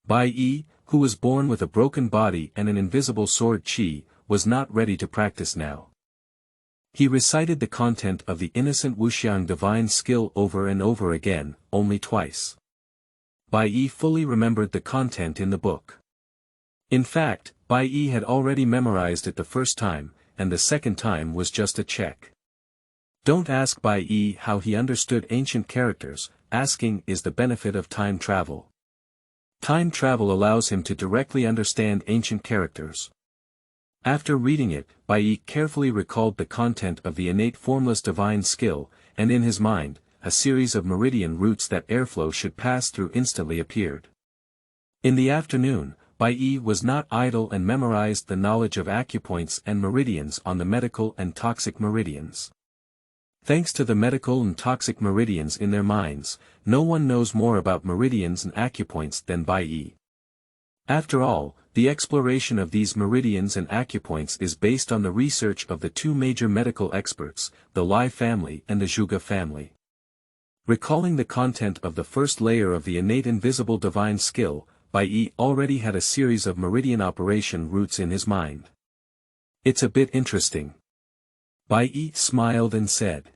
Bai Yi, who was born with a broken body and an invisible sword qi, was not ready to practice now. He recited the content of the innocent Wuxiang divine skill over and over again, only twice. Bai Yi fully remembered the content in the book. In fact, Bai Yi had already memorized it the first time, and the second time was just a check. Don't ask Bai Yi how he understood ancient characters, asking is the benefit of time travel. Time travel allows him to directly understand ancient characters. After reading it, Bai Yi carefully recalled the content of the innate formless divine skill, and in his mind, a series of meridian routes that airflow should pass through instantly appeared. In the afternoon, Bai Yi was not idle and memorized the knowledge of acupoints and meridians on the medical and toxic meridians. Thanks to the medical and toxic meridians in their minds, no one knows more about meridians and acupoints than Bai Yi. After all, the exploration of these meridians and acupoints is based on the research of the two major medical experts, the Lai family and the Zhuge family. Recalling the content of the first layer of the innate invisible divine skill, Bai Yi already had a series of meridian operation routes in his mind. It's a bit interesting. Bai Yi smiled and said.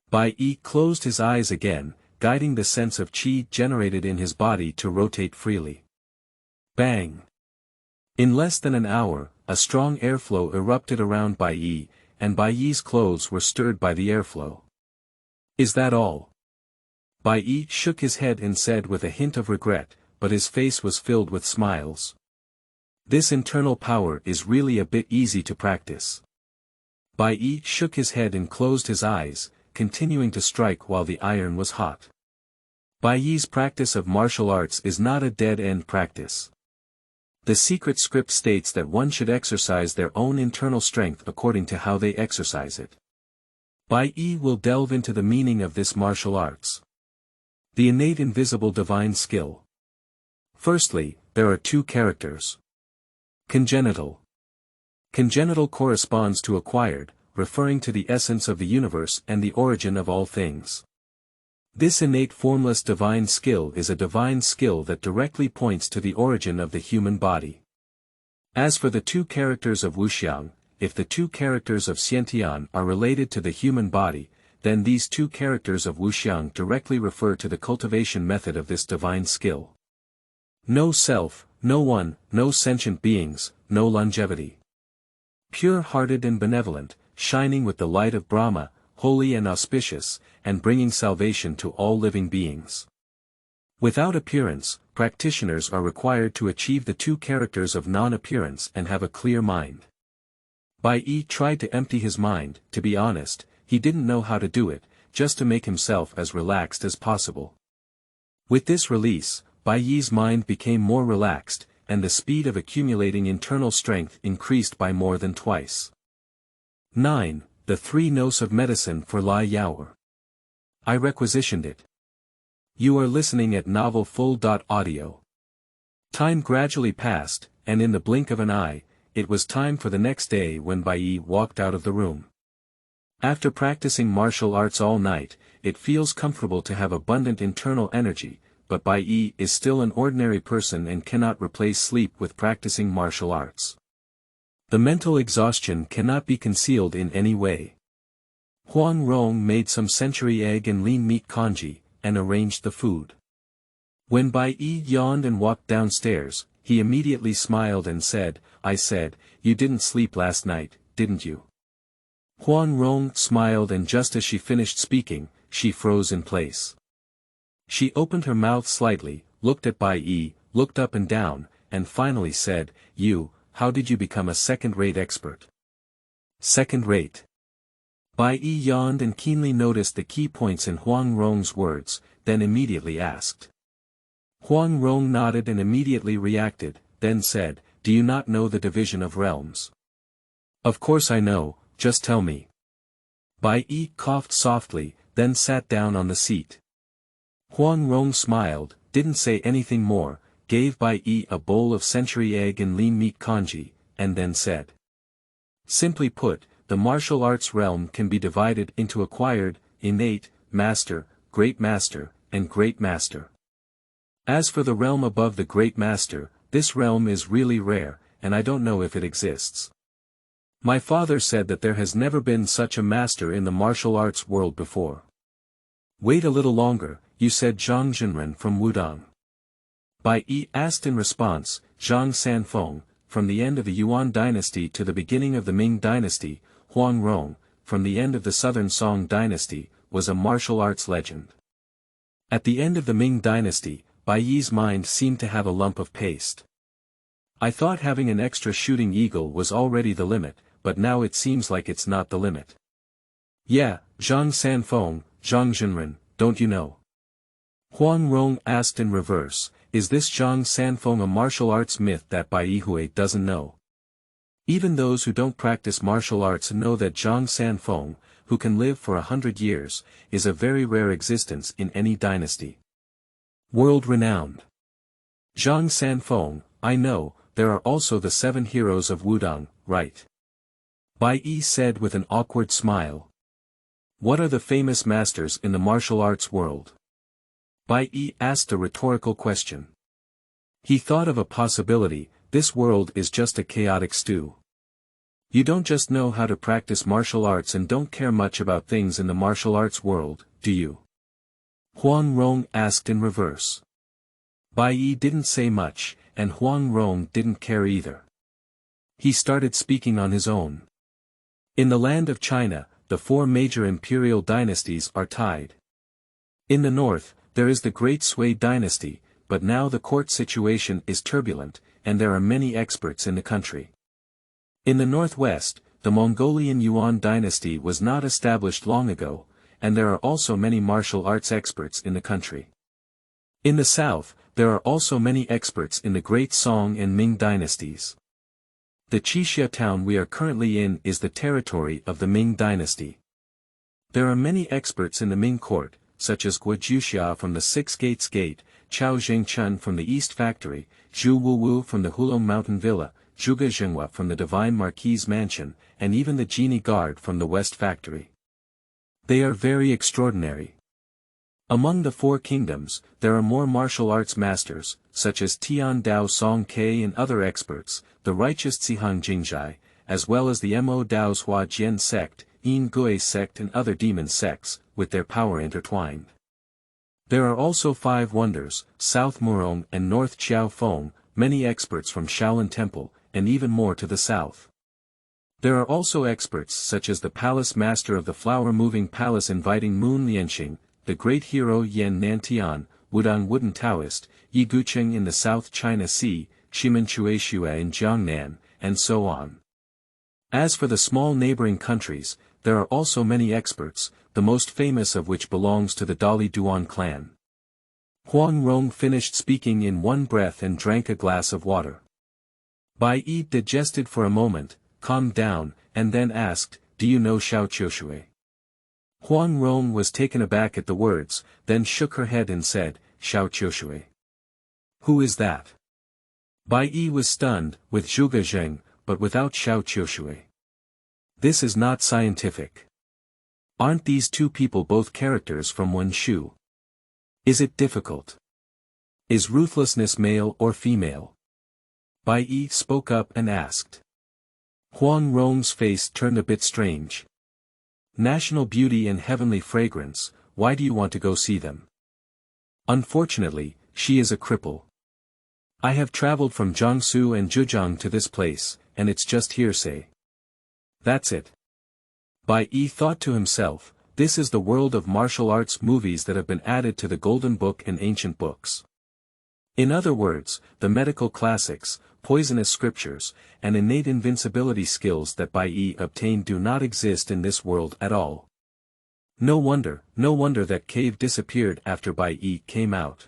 Bai Yi closed his eyes again, guiding the sense of qi generated in his body to rotate freely. Bang! In less than an hour, a strong airflow erupted around Bai Yi, and Bai Yi's clothes were stirred by the airflow. Is that all? Bai Yi shook his head and said with a hint of regret, but his face was filled with smiles. This internal power is really a bit easy to practice. Bai Yi shook his head and closed his eyes, continuing to strike while the iron was hot. Bai Yi's practice of martial arts is not a dead-end practice. The secret script states that one should exercise their own internal strength according to how they exercise it. Bai Yi will delve into the meaning of this martial arts. The innate invisible divine skill. Firstly, there are two characters. Congenital. Congenital corresponds to acquired, referring to the essence of the universe and the origin of all things. This innate formless divine skill is a divine skill that directly points to the origin of the human body. As for the two characters of Wuxiang, if the two characters of Xiantian are related to the human body, then these two characters of Wuxiang directly refer to the cultivation method of this divine skill. No self, no one, no sentient beings, no longevity. Pure-hearted and benevolent, shining with the light of Brahma, holy and auspicious, and bringing salvation to all living beings. Without appearance, practitioners are required to achieve the two characters of non-appearance and have a clear mind. Bai Yi tried to empty his mind. To be honest, he didn't know how to do it, just to make himself as relaxed as possible. With this release, Bai Yi's mind became more relaxed, and the speed of accumulating internal strength increased by more than twice. 9. The Three Nos of Medicine for Lai Yao'er. I requisitioned it. You are listening at Novel Full.audio. Time gradually passed, and in the blink of an eye, it was time for the next day when Bai Yi walked out of the room. After practicing martial arts all night, it feels comfortable to have abundant internal energy, but Bai Yi is still an ordinary person and cannot replace sleep with practicing martial arts. The mental exhaustion cannot be concealed in any way. Huang Rong made some century egg and lean meat congee, and arranged the food. When Bai Yi yawned and walked downstairs, he immediately smiled and said, "I said, you didn't sleep last night, didn't you?" Huang Rong smiled, and just as she finished speaking, she froze in place. She opened her mouth slightly, looked at Bai Yi, looked up and down, and finally said, How did you become a second-rate expert?" Second-rate. Bai Yi yawned and keenly noticed the key points in Huang Rong's words, then immediately asked. Huang Rong nodded and immediately reacted, then said, "Do you not know the division of realms?" "Of course I know, just tell me." Bai Yi coughed softly, then sat down on the seat. Huang Rong smiled, didn't say anything more, gave Bai Yi a bowl of century egg and lean meat congee, and then said. Simply put, the martial arts realm can be divided into acquired, innate, master, great master, and great master. As for the realm above the great master, this realm is really rare, and I don't know if it exists. My father said that there has never been such a master in the martial arts world before. Wait a little longer, you said Zhang Zhenren from Wudong. Bai Yi asked in response. Zhang Sanfeng, from the end of the Yuan dynasty to the beginning of the Ming dynasty. Huang Rong, from the end of the southern Song dynasty, was a martial arts legend. At the end of the Ming dynasty, Bai Yi's mind seemed to have a lump of paste. I thought having an extra shooting eagle was already the limit, but now it seems like it's not the limit. Yeah, Zhang Sanfeng, Zhang Zhenren, don't you know? Huang Rong asked in reverse, is this Zhang Sanfeng a martial arts myth that Bai Yi doesn't know? Even those who don't practice martial arts know that Zhang Sanfeng, who can live for 100 years, is a very rare existence in any dynasty. World-renowned. Zhang Sanfeng, I know, there are also the 7 heroes of Wudong, right? Bai Yi said with an awkward smile. What are the famous masters in the martial arts world? Bai Yi asked a rhetorical question. He thought of a possibility. This world is just a chaotic stew. You don't just know how to practice martial arts and don't care much about things in the martial arts world, do you? Huang Rong asked in reverse. Bai Yi didn't say much, and Huang Rong didn't care either. He started speaking on his own. In the land of China, the 4 major imperial dynasties are tied. In the north, there is the Great Sui dynasty, but now the court situation is turbulent, and there are many experts in the country. In the northwest, the Mongolian Yuan dynasty was not established long ago, and there are also many martial arts experts in the country. In the south, there are also many experts in the Great Song and Ming dynasties. The Qixia Town we are currently in is the territory of the Ming dynasty. There are many experts in the Ming court, such as Guo Juxia from the Six Gates Gate, Chao Zhengchun from the East Factory, Zhu Wuwu from the Hulong Mountain Villa, Zhuge Zhenghua from the Divine Marquis Mansion, and even the Genie Guard from the West Factory. They are very extraordinary. Among the 4 kingdoms, there are more martial arts masters, such as Tian Dao Song Ke and other experts, the righteous Cihang Jingzhai, as well as the Mo Dao's Hua Jian sect, Yin Gui sect and other demon sects, with their power intertwined. There are also 5 wonders, South Murong and North Chiao Feng, many experts from Shaolin Temple, and even more to the south. There are also experts such as the palace master of the flower-moving palace inviting moon Lianxing, the great hero Yan Nan Tian, Wudang wooden Taoist, Yi Gucheng in the South China Sea, Ximen Chuexue in Jiangnan, and so on. As for the small neighboring countries, there are also many experts, the most famous of which belongs to the Dali Duan clan. Huang Rong finished speaking in one breath and drank a glass of water. Bai Yi digested for a moment, calmed down, and then asked, "Do you know Xiao Qiushui?" Huang Rong was taken aback at the words, then shook her head and said, "Xiao Qiushui? Who is that?" Bai Yi was stunned, with Zhuge Zheng, but without Xiao Qiushui. This is not scientific. Aren't these two people both characters from one shoe? Is it difficult? Is ruthlessness male or female? Bai Yi spoke up and asked. Huang Rong's face turned a bit strange. National beauty and heavenly fragrance, why do you want to go see them? Unfortunately, she is a cripple. I have traveled from Jiangsu and Zhejiang to this place, and it's just hearsay. That's it. Bai Yi thought to himself, this is the world of martial arts movies that have been added to the Golden Book and ancient books. In other words, the medical classics, poisonous scriptures, and innate invincibility skills that Bai Yi obtained do not exist in this world at all. No wonder that cave disappeared after Bai Yi came out.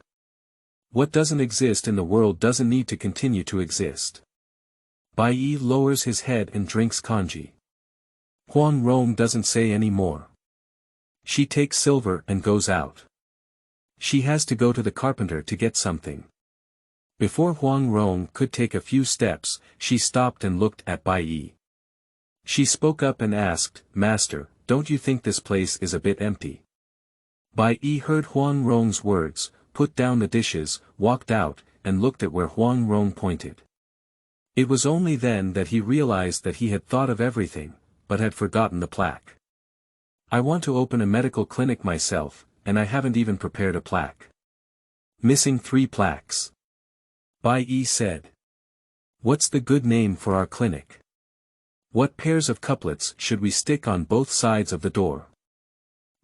What doesn't exist in the world doesn't need to continue to exist. Bai Yi lowers his head and drinks congee. Huang Rong doesn't say any more. She takes silver and goes out. She has to go to the carpenter to get something. Before Huang Rong could take a few steps, she stopped and looked at Bai Yi. She spoke up and asked, "Master, don't you think this place is a bit empty?" Bai Yi heard Huang Rong's words, put down the dishes, walked out, and looked at where Huang Rong pointed. It was only then that he realized that he had thought of everything, but had forgotten the plaque. "I want to open a medical clinic myself, and I haven't even prepared a plaque. Missing 3 plaques. Bai Yi said. "What's the good name for our clinic? What pairs of couplets should we stick on both sides of the door?"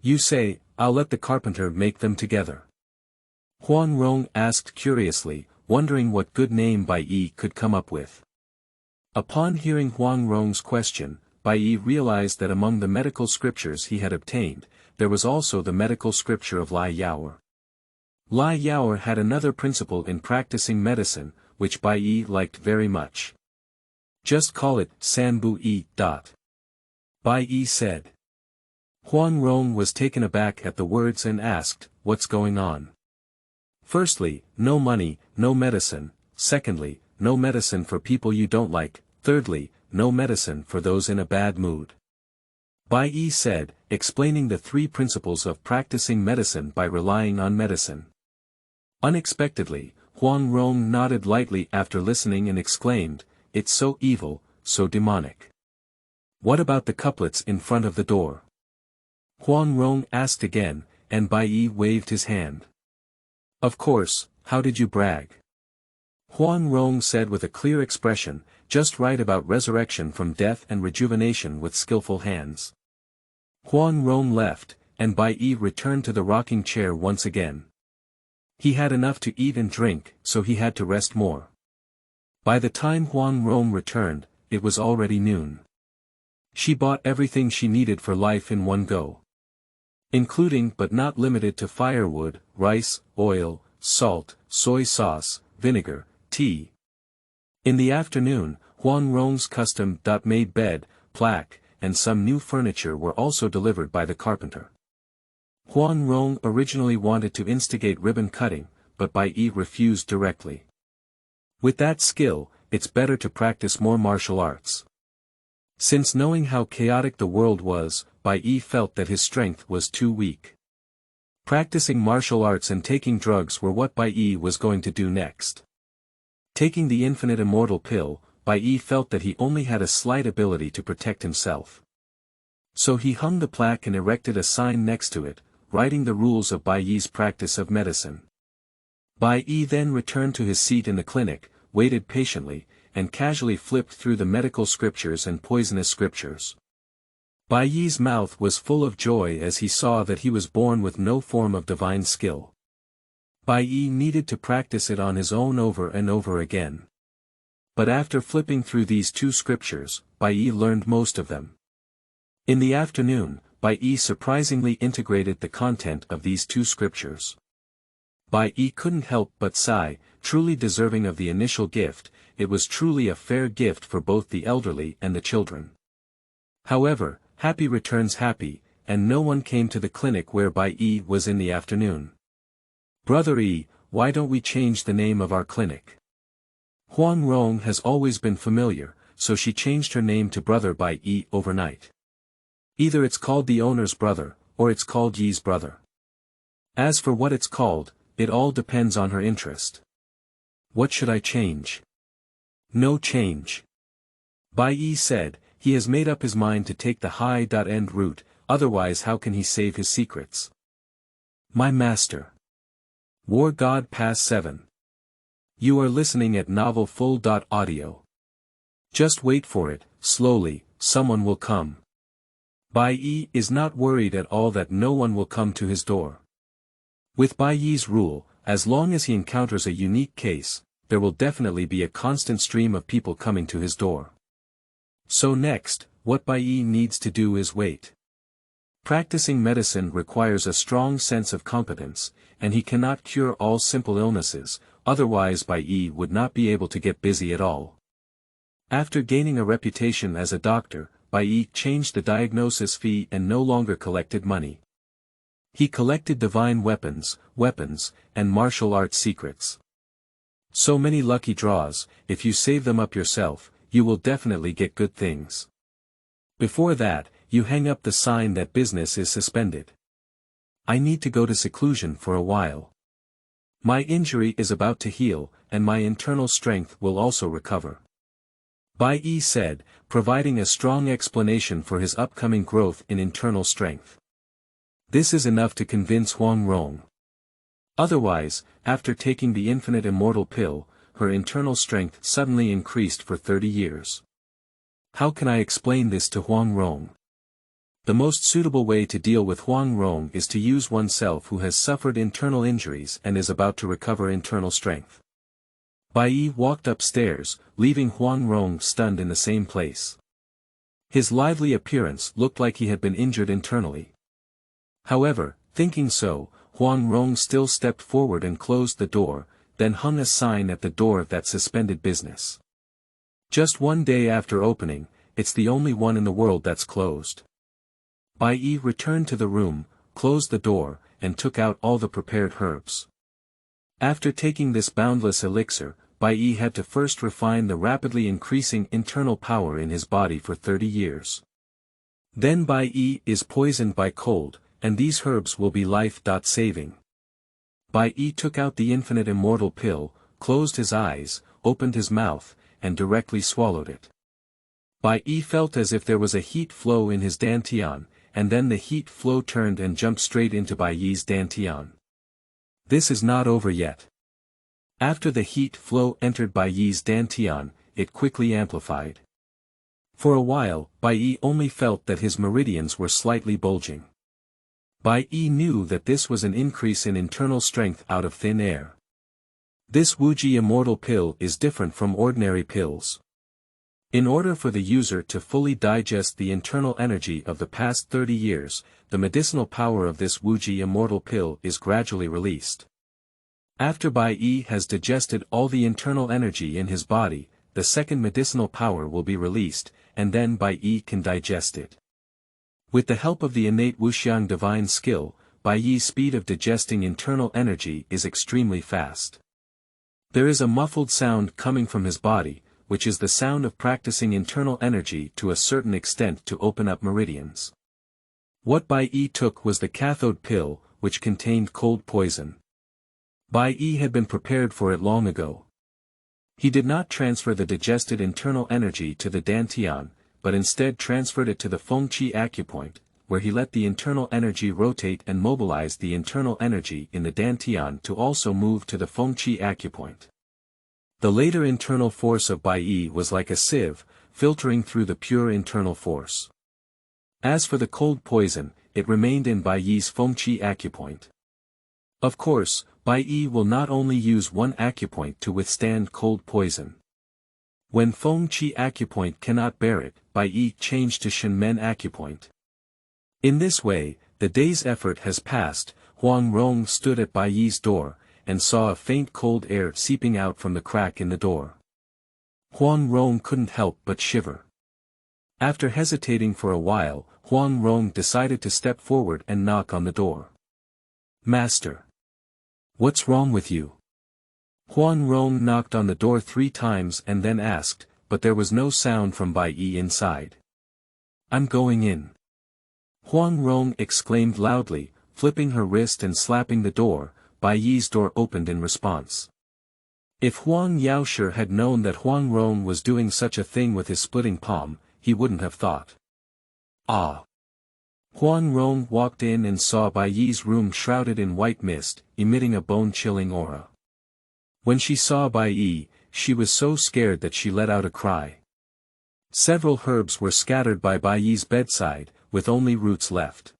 "You say, I'll let the carpenter make them together." Huang Rong asked curiously, wondering what good name Bai Yi could come up with. Upon hearing Huang Rong's question, Bai Yi realized that among the medical scriptures he had obtained, there was also the medical scripture of Lai Yao'er. Lai Yao'er had another principle in practicing medicine, which Bai Yi liked very much. "Just call it Sanbu Yi. Bai Yi said. Huang Rong was taken aback at the words and asked, "What's going on?" "Firstly, no money, no medicine. Secondly, no medicine for people you don't like. Thirdly, no medicine for those in a bad mood." Bai Yi said, explaining the 3 principles of practicing medicine by relying on medicine. Unexpectedly, Huang Rong nodded lightly after listening and exclaimed, "It's so evil, so demonic." "What about the couplets in front of the door?" Huang Rong asked again, and Bai Yi waved his hand. "Of course, how did you brag?" Huang Rong said with a clear expression, "Just right about resurrection from death and rejuvenation with skillful hands." Huang Rong left, and Bai Yi returned to the rocking chair once again. He had enough to eat and drink, so he had to rest more. By the time Huang Rong returned, it was already noon. She bought everything she needed for life in one go. Including but not limited to firewood, rice, oil, salt, soy sauce, vinegar, tea. In the afternoon, Huang Rong's custom-made bed, plaque, and some new furniture were also delivered by the carpenter. Huang Rong originally wanted to instigate ribbon cutting, but Bai Yi refused directly. With that skill, it's better to practice more martial arts. Since knowing how chaotic the world was, Bai Yi felt that his strength was too weak. Practicing martial arts and taking drugs were what Bai Yi was going to do next. Taking the infinite immortal pill, Bai Yi felt that he only had a slight ability to protect himself. So he hung the plaque and erected a sign next to it, writing the rules of Bai Yi's practice of medicine. Bai Yi then returned to his seat in the clinic, waited patiently, and casually flipped through the medical scriptures and poisonous scriptures. Bai Yi's mouth was full of joy as he saw that he was born with no form of divine skill. Bai Yi needed to practice it on his own over and over again. But after flipping through these two scriptures, Bai Yi learned most of them. In the afternoon, Bai Yi surprisingly integrated the content of these two scriptures. Bai Yi couldn't help but sigh, truly deserving of the initial gift. It was truly a fair gift for both the elderly and the children. However, happy returns happy, and no one came to the clinic where Bai Yi was in the afternoon. "Brother Yi, why don't we change the name of our clinic?" Huang Rong has always been familiar, so she changed her name to Brother Bai Yi overnight. Either it's called the owner's brother, or it's called Yi's brother. As for what it's called, it all depends on her interest. What should I change? No change. Bai Yi said, he has made up his mind to take the high-end route, otherwise how can he save his secrets? My master. War God Pass 7. You are listening at Novel Full. Audio. Just wait for it, slowly, someone will come. Bai Yi is not worried at all that no one will come to his door. With Bai Yi's rule, as long as he encounters a unique case, there will definitely be a constant stream of people coming to his door. So next, what Bai Yi needs to do is wait. Practicing medicine requires a strong sense of competence, and he cannot cure all simple illnesses, otherwise Bai Yi would not be able to get busy at all. After gaining a reputation as a doctor, Bai Yi changed the diagnosis fee and no longer collected money. He collected divine weapons, and martial arts secrets. So many lucky draws, if you save them up yourself, you will definitely get good things. Before that, you hang up the sign that business is suspended. I need to go to seclusion for a while. My injury is about to heal, and my internal strength will also recover. Bai Yi said, providing a strong explanation for his upcoming growth in internal strength. This is enough to convince Huang Rong. Otherwise, after taking the infinite immortal pill, her internal strength suddenly increased for 30 years. How can I explain this to Huang Rong? The most suitable way to deal with Huang Rong is to use oneself who has suffered internal injuries and is about to recover internal strength. Bai Yi walked upstairs, leaving Huang Rong stunned in the same place. His lively appearance looked like he had been injured internally. However, thinking so, Huang Rong still stepped forward and closed the door, then hung a sign at the door that suspended business. Just one day after opening, it's the only one in the world that's closed. Bai Yi returned to the room, closed the door, and took out all the prepared herbs. After taking this boundless elixir, Bai Yi had to first refine the rapidly increasing internal power in his body for 30 years. Then Bai Yi is poisoned by cold, and these herbs will be life-saving. Bai Yi took out the infinite immortal pill, closed his eyes, opened his mouth, and directly swallowed it. Bai Yi felt as if there was a heat flow in his dantian, and then the heat flow turned and jumped straight into Bai Yi's dantian. This is not over yet. After the heat flow entered Bai Yi's dantian, it quickly amplified. For a while, Bai Yi only felt that his meridians were slightly bulging. Bai Yi knew that this was an increase in internal strength out of thin air. This Wuxia immortal pill is different from ordinary pills. In order for the user to fully digest the internal energy of the past 30 years, the medicinal power of this Wuxia immortal pill is gradually released. After Bai Yi has digested all the internal energy in his body, the second medicinal power will be released, and then Bai Yi can digest it. With the help of the innate Wuxiang divine skill, Bai Yi's speed of digesting internal energy is extremely fast. There is a muffled sound coming from his body, which is the sound of practicing internal energy to a certain extent to open up meridians. What Bai Yi took was the cathode pill, which contained cold poison. Bai Yi had been prepared for it long ago. He did not transfer the digested internal energy to the dantian, but instead transferred it to the fengqi acupoint, where he let the internal energy rotate and mobilized the internal energy in the dantian to also move to the fengqi acupoint. The later internal force of Bai Yi was like a sieve, filtering through the pure internal force. As for the cold poison, it remained in Bai Yi's Fengqi acupoint. Of course, Bai Yi will not only use one acupoint to withstand cold poison. When Fengqi acupoint cannot bear it, Bai Yi changed to Shenmen acupoint. In this way, the day's effort has passed. Huang Rong stood at Bai Yi's door, and saw a faint cold air seeping out from the crack in the door. Huang Rong couldn't help but shiver. After hesitating for a while, Huang Rong decided to step forward and knock on the door. "Master. What's wrong with you?" Huang Rong knocked on the door 3 times and then asked, but there was no sound from Bai Yi inside. "I'm going in." Huang Rong exclaimed loudly, flipping her wrist and slapping the door. Bai Yi's door opened in response. If Lai Yao'er had known that Huang Rong was doing such a thing with his splitting palm, he wouldn't have thought. Ah! Huang Rong walked in and saw Bai Yi's room shrouded in white mist, emitting a bone-chilling aura. When she saw Bai Yi, she was so scared that she let out a cry. Several herbs were scattered by Bai Yi's bedside, with only roots left.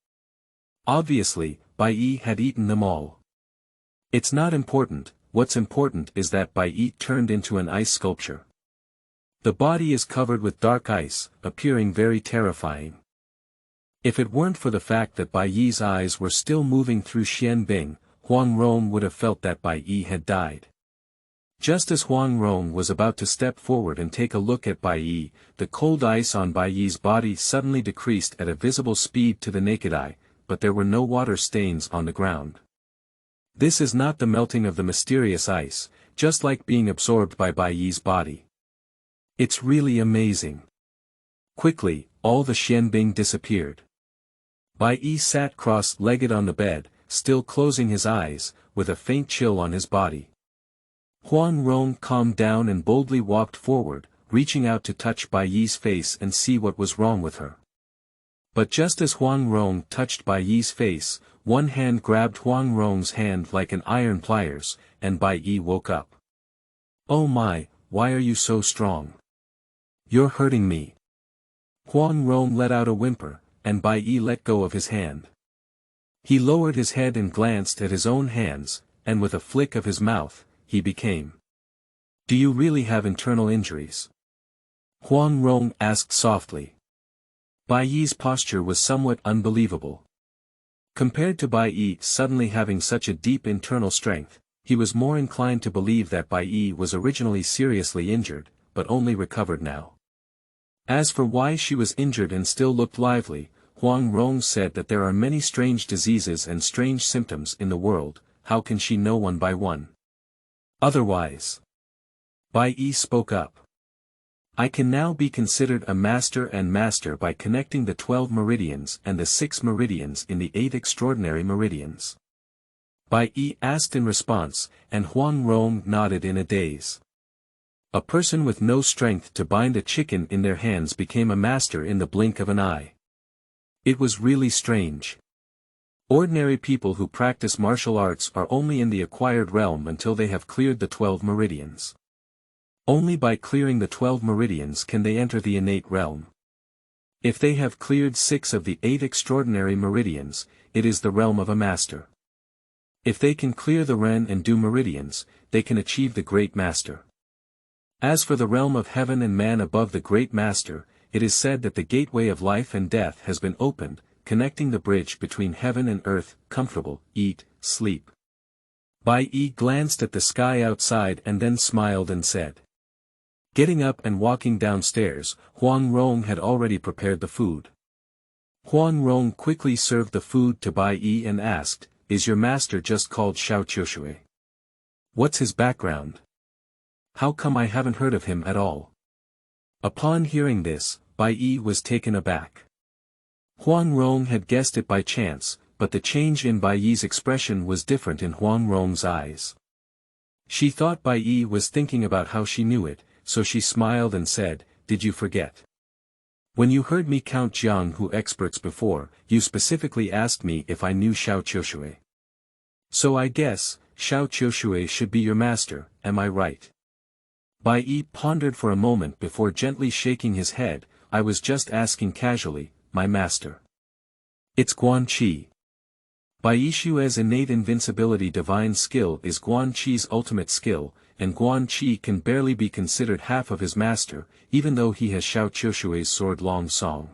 Obviously, Bai Yi had eaten them all. It's not important, what's important is that Bai Yi turned into an ice sculpture. The body is covered with dark ice, appearing very terrifying. If it weren't for the fact that Bai Yi's eyes were still moving through Xianbing, Huang Rong would have felt that Bai Yi had died. Just as Huang Rong was about to step forward and take a look at Bai Yi, the cold ice on Bai Yi's body suddenly decreased at a visible speed to the naked eye, but there were no water stains on the ground. This is not the melting of the mysterious ice, just like being absorbed by Bai Yi's body. It's really amazing. Quickly, all the Xianbing disappeared. Bai Yi sat cross-legged on the bed, still closing his eyes, with a faint chill on his body. Huang Rong calmed down and boldly walked forward, reaching out to touch Bai Yi's face and see what was wrong with her. But just as Huang Rong touched Bai Yi's face, one hand grabbed Huang Rong's hand like an iron pliers, and Bai Yi woke up. "Oh my, why are you so strong? You're hurting me." Huang Rong let out a whimper, and Bai Yi let go of his hand. He lowered his head and glanced at his own hands, and with a flick of his mouth, he became. "Do you really have internal injuries?" Huang Rong asked softly. Bai Yi's posture was somewhat unbelievable. Compared to Bai Yi suddenly having such a deep internal strength, he was more inclined to believe that Bai Yi was originally seriously injured, but only recovered now. As for why she was injured and still looked lively, Huang Rong said that there are many strange diseases and strange symptoms in the world, how can she know one by one? Otherwise. Bai Yi spoke up. "I can now be considered a master by connecting the 12 meridians and the 6 meridians in the 8 extraordinary meridians." Bai Yi asked in response, and Huang Rong nodded in a daze. A person with no strength to bind a chicken in their hands became a master in the blink of an eye. It was really strange. Ordinary people who practice martial arts are only in the acquired realm until they have cleared the 12 meridians. Only by clearing the 12 meridians can they enter the innate realm. If they have cleared 6 of the 8 extraordinary meridians, it is the realm of a master. If they can clear the Ren and Du meridians, they can achieve the Great Master. As for the realm of heaven and man above the Great Master, it is said that the gateway of life and death has been opened, connecting the bridge between heaven and earth, comfortable, eat, sleep. Bai Yi glanced at the sky outside and then smiled and said. Getting up and walking downstairs, Huang Rong had already prepared the food. Huang Rong quickly served the food to Bai Yi and asked, "Is your master just called Xiaoqiushui? What's his background? How come I haven't heard of him at all?" Upon hearing this, Bai Yi was taken aback. Huang Rong had guessed it by chance, but the change in Bai Yi's expression was different in Huang Rong's eyes. She thought Bai Yi was thinking about how she knew it, so she smiled and said, "Did you forget? When you heard me count Jianghu experts before, you specifically asked me if I knew Xiaoqiushui. So I guess, Xiaoqiushui should be your master, am I right?" Bai Yi pondered for a moment before gently shaking his head. I was just asking casually, my master. It's Guan Qi. Bai Yishue's innate invincibility divine skill is Guan Qi's ultimate skill, and Guan Qi can barely be considered half of his master, even though he has Xiao Qiushue's sword Long Song.